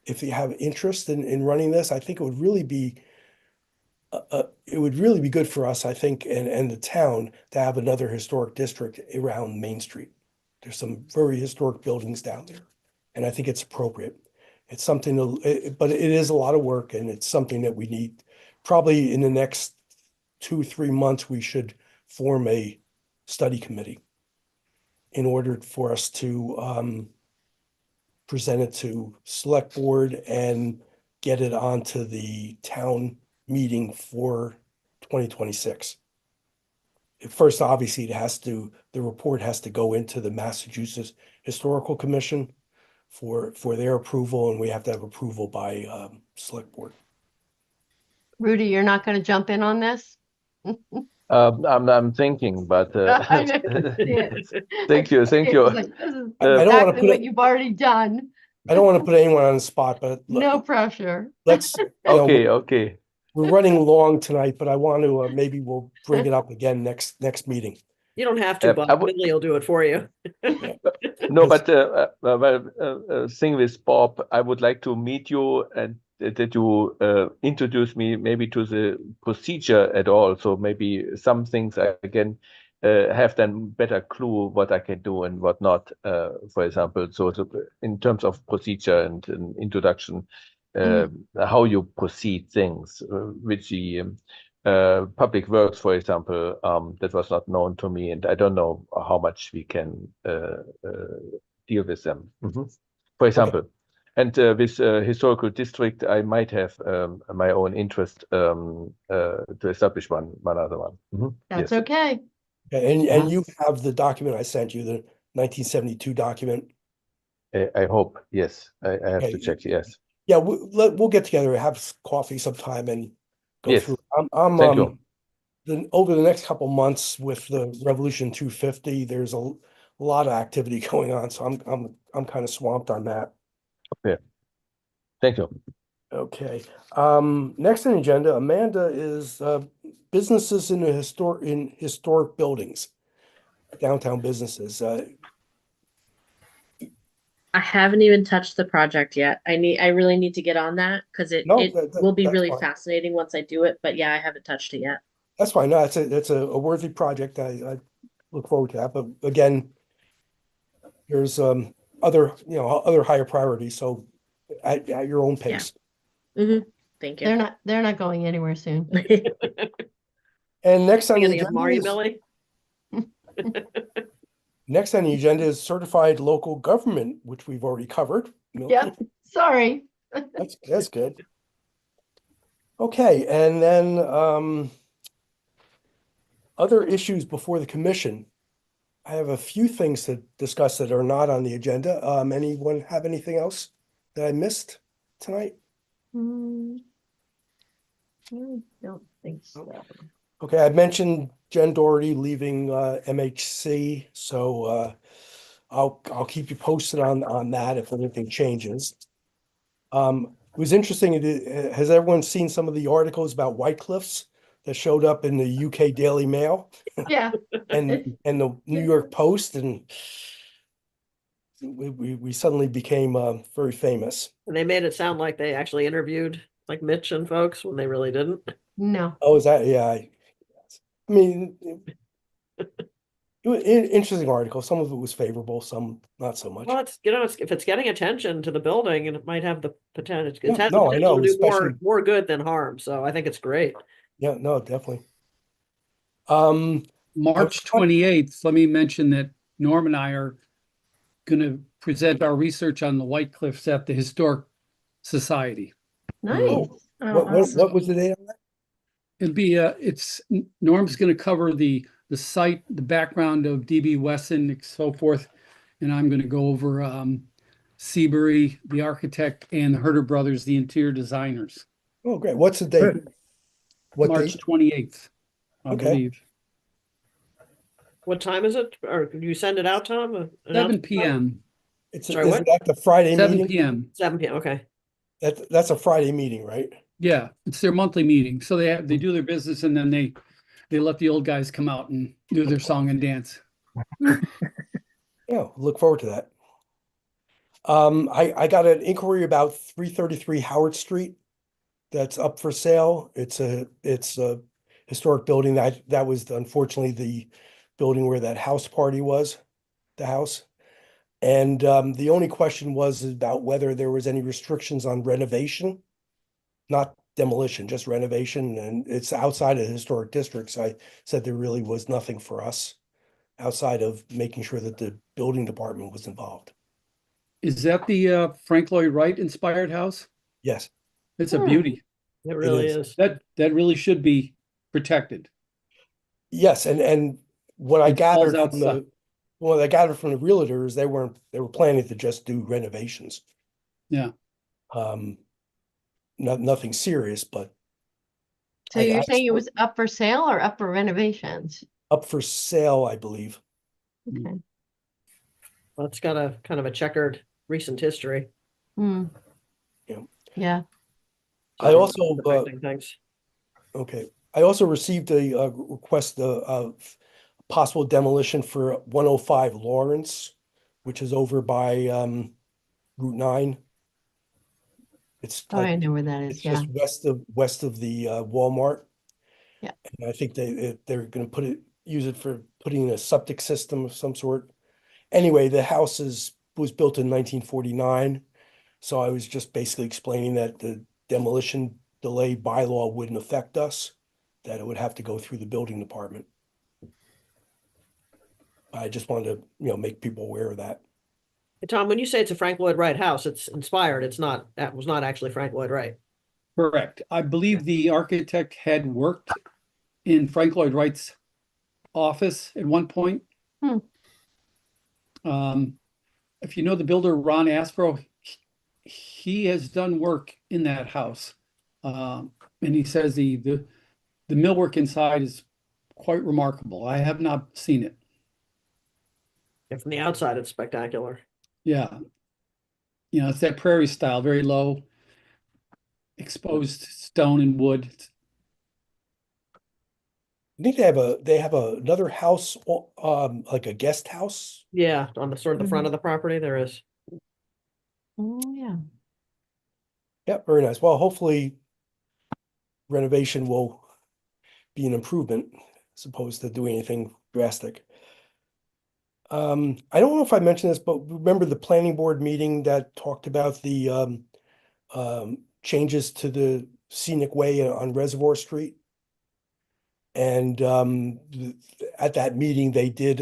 if you have interest in running this. I think it would really be good for us, I think, and the town to have another historic district around Main Street. There's some very historic buildings down there, and I think it's appropriate. It's something but it is a lot of work, and it's something that we need. Probably in the next 2-3 months, we should form a study committee in order for us to present it to select board and get it onto the town meeting for 2026. First, obviously, the report has to go into the Massachusetts Historical Commission for their approval, and we have to have approval by select board. Rudy, you're not going to jump in on this? I'm thinking, but I know. thank you. It's like, this is I don't want to exactly what you've already done. I don't want to put anyone on the spot, but No pressure. let's, Okay. we're running long tonight, but I want to, maybe we'll bring it up again next meeting. You don't have to, Bob. Lily will do it for you. No, but thing with Bob, I would like to meet you and that you introduce me maybe to the procedure at all. So maybe some things I can have then better clue what I can do and what not, for example. So in terms of procedure and introduction, how you proceed things, which the public works, for example, that was not known to me, and I don't know how much we can deal with them. For example. Okay. And with historical district, I might have my own interest to establish one other one. That's yes. okay. And you have the document I sent you, the 1972 document. I hope, yes. I have to check. Yes. Yeah, we'll get together, have coffee sometime, and go through. Thank you. Over the next couple months with the Revolution 250, there's a lot of activity going on, so I'm kind of swamped on that. Okay. Thank you. Okay. Next on the agenda, Amanda, is businesses in historic buildings, downtown businesses. I haven't even touched the project yet. I really need to get on that because it will be really fascinating once I do it. But yeah, I haven't touched it yet. That's fine. No, it's a worthy project. I look forward to that. But again, there's other higher priorities. So at your own pace. Yeah. Thank you. They're not going anywhere soon. And next on the Any of them, are you, agenda is, Billy? next on the agenda is certified local government, which we've already covered. Milton. Yep, sorry. That's good. Okay, and then other issues before the commission. I have a few things to discuss that are not on the agenda. Anyone have anything else that I missed tonight? Hmm, I don't think so. Okay, I mentioned Jen Doherty leaving MHC, so I'll keep you posted on that if anything changes. It was interesting. Has everyone seen some of the articles about White Cliffs that showed up in the UK Daily Mail Yeah, and the New York Post, and we suddenly became very famous. And they made it sound like they actually interviewed like Mitch and folks when they really didn't. no. Oh, is that? Yeah. I mean, interesting article. Some of it was favorable, some not so much. Well, it's, if it's getting attention to the building, and it might have the potential, it Yeah, has no, the I potential know, to do especially- more good than harm. So I think it's great. Yeah, no, definitely. March 28th, let me mention that Norm and I are going to present our research on the White Cliffs at the Historic Society. Nice. Oh, Oh, what was the date on that? It'll be Norm's going to cover the site, the background of DB Wesson, and so forth, and I'm going to go over Seabury, the architect, and the Herter Brothers, the interior designers. Oh, great. What's the date? What March date? 28th, I Okay. believe. What time is it? Or can you send it out, Tom? 7 p.m. Sorry, Is what? that the Friday 7 meeting? p.m. 7 p.m. Okay. That's a Friday meeting, right? Yeah, it's their monthly meeting. So they do their business and then they let the old guys come out and do their song and dance. Yeah, look forward to that. I got an inquiry about 333 Howard Street that's up for sale. It's a historic building that was unfortunately the building where that house party was, the house. And the only question was about whether there was any restrictions on renovation, not demolition, just renovation. And it's outside of the historic districts. I said there really was nothing for us outside of making sure that the building department was involved. Is that the Frank Lloyd Wright inspired house? Yes, It's a beauty. It really is. is. That really should be protected. yes, and what I It falls gathered from the outside. what I gathered from the realtors, they were planning to just do renovations. Yeah. Nothing serious, but So I you're asked saying it for- was up for sale or up for renovations? up for sale, I believe. Okay. Well, it's got a kind of a checkered recent history. Hmm. Yeah. Yeah. I also, Affecting things. Okay, I also received a request of possible demolition for 105 Lawrence, which is over by Route 9. It's Oh, I like, know where that it's is. Yeah. just west of the Walmart. Yeah. And I think they're gonna use it for putting in a septic system of some sort. Anyway, the house was built in 1949. So I was just basically explaining that the demolition delay bylaw wouldn't affect us, that it would have to go through the building department. I just wanted to, make people aware of that. Hey, Tom, when you say it's a Frank Lloyd Wright house, it's inspired. That was not actually Frank Lloyd Wright. Correct. I believe the architect had worked in Frank Lloyd Wright's office at one point. Hmm. If you know the builder Ron Aspro, he has done work in that house. And he says the millwork inside is quite remarkable. I have not seen it. And from the outside, it's spectacular. Yeah. It's that prairie style, very low, exposed stone and wood. I think they have another house, like a guest house. Yeah, on the sort of the front of the property, there is. Oh, yeah. Yeah, very nice. Well, hopefully renovation will be an improvement as opposed to doing anything drastic. I don't know if I mentioned this, but remember the planning board meeting that talked about the changes to the scenic way on Reservoir Street? And at that meeting, they did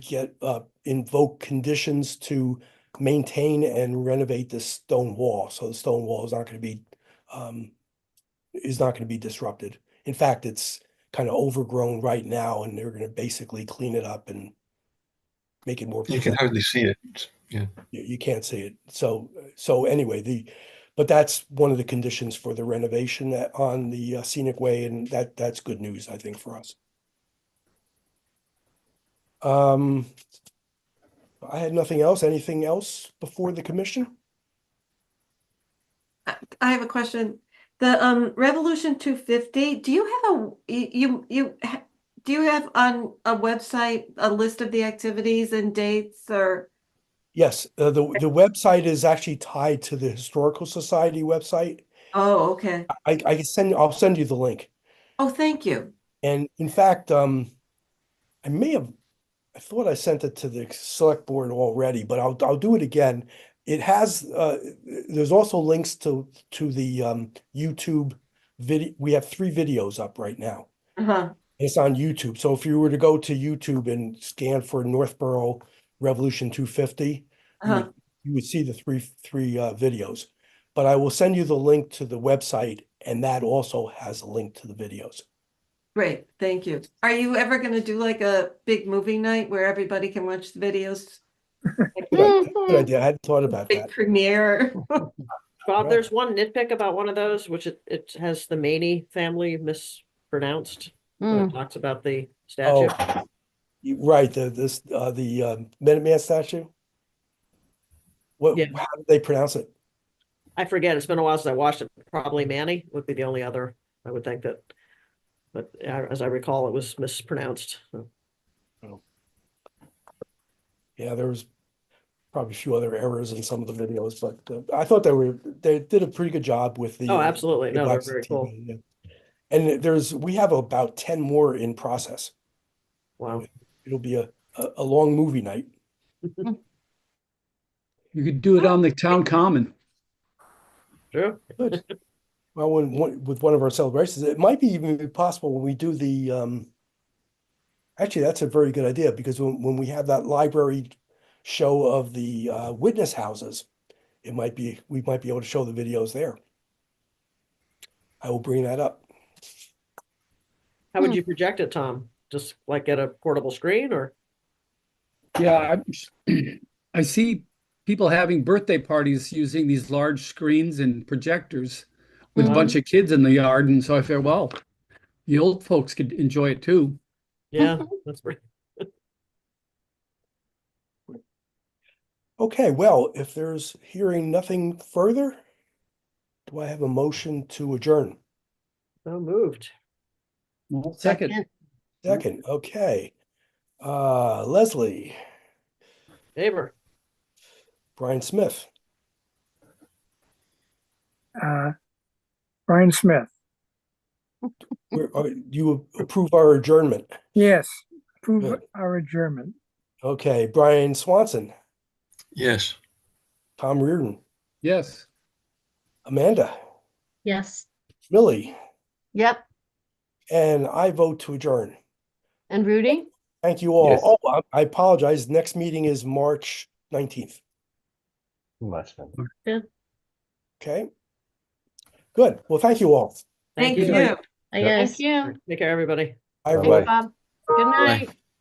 get invoke conditions to maintain and renovate the stone wall. So the stone wall is not going to be disrupted. In fact, it's kind of overgrown right now, and they're going to basically clean it up and make it more You can presentable. hardly see it. Yeah. You can't see it. So anyway, but that's one of the conditions for the renovation on the scenic way, and that's good news, I think, for us. I had nothing else. Anything else before the commission? I have a question. The Revolution 250, do you have do you have on a website a list of the activities and dates, or? Yes, the website is actually tied to the Historical Society website. Oh, okay. I'll send you the link. Oh, thank you. And in fact, I thought I sent it to the select board already, but I'll do it again. It has there's also links to the YouTube video. We have 3 videos up right now. It's on YouTube. So if you were to go to YouTube and scan for Northborough Revolution 250, you would see the three videos. But I will send you the link to the website, and that also has a link to the videos. Great, thank you. Are you ever going to do like a big movie night where everybody can watch the videos? Good idea. I hadn't thought about Big that. premiere. Bob, Right. there's one nitpick about one of those, which it has the Maney family mispronounced when it talks about the statue. Oh, right. The Minuteman statue. Yeah. How did they pronounce it? I forget. It's been a while since I watched it. Probably Manny would be the only other, I would think that. But as I recall, it was mispronounced. So. Yeah, there was probably a few other errors in some of the videos, but I thought they did a pretty good job with the. Oh, absolutely. the No, they're Black very TV, cool. yeah. And we have about 10 more in process. Wow. It'll be a long movie night. You could do it on the town common. True. Good. Well, with one of our celebrations, it might be even possible when we do the. Actually, that's a very good idea, because when we have that library show of the witness houses, we might be able to show the videos there. I will bring that up. How would you project it, Tom? Just like get a portable screen, or? Yeah, I see people having birthday parties using these large screens and projectors with a bunch of kids in the yard. And so I figured, well, the old folks could enjoy it too. Yeah, that's pretty. Okay, well, if there's hearing nothing further, do I have a motion to adjourn? So moved. Well, second. Second, okay. Leslie, Neighbor. Brian Smith, Brian Smith. you approve our adjournment? Yes, approve Good. our adjournment. Okay, Brian Swanson, Yes. Tom Reardon, Yes. Amanda, Yes. Millie, Yep. and I vote to adjourn. And Rudy? Thank you all. Yes. Oh, I apologize. Next meeting is March 19th. Much fun. Okay. Good. Well, thank you all. Thank you. you. I guess. Thank you. Take care, everybody. Bye, Thanks, everybody. Bob. Good night.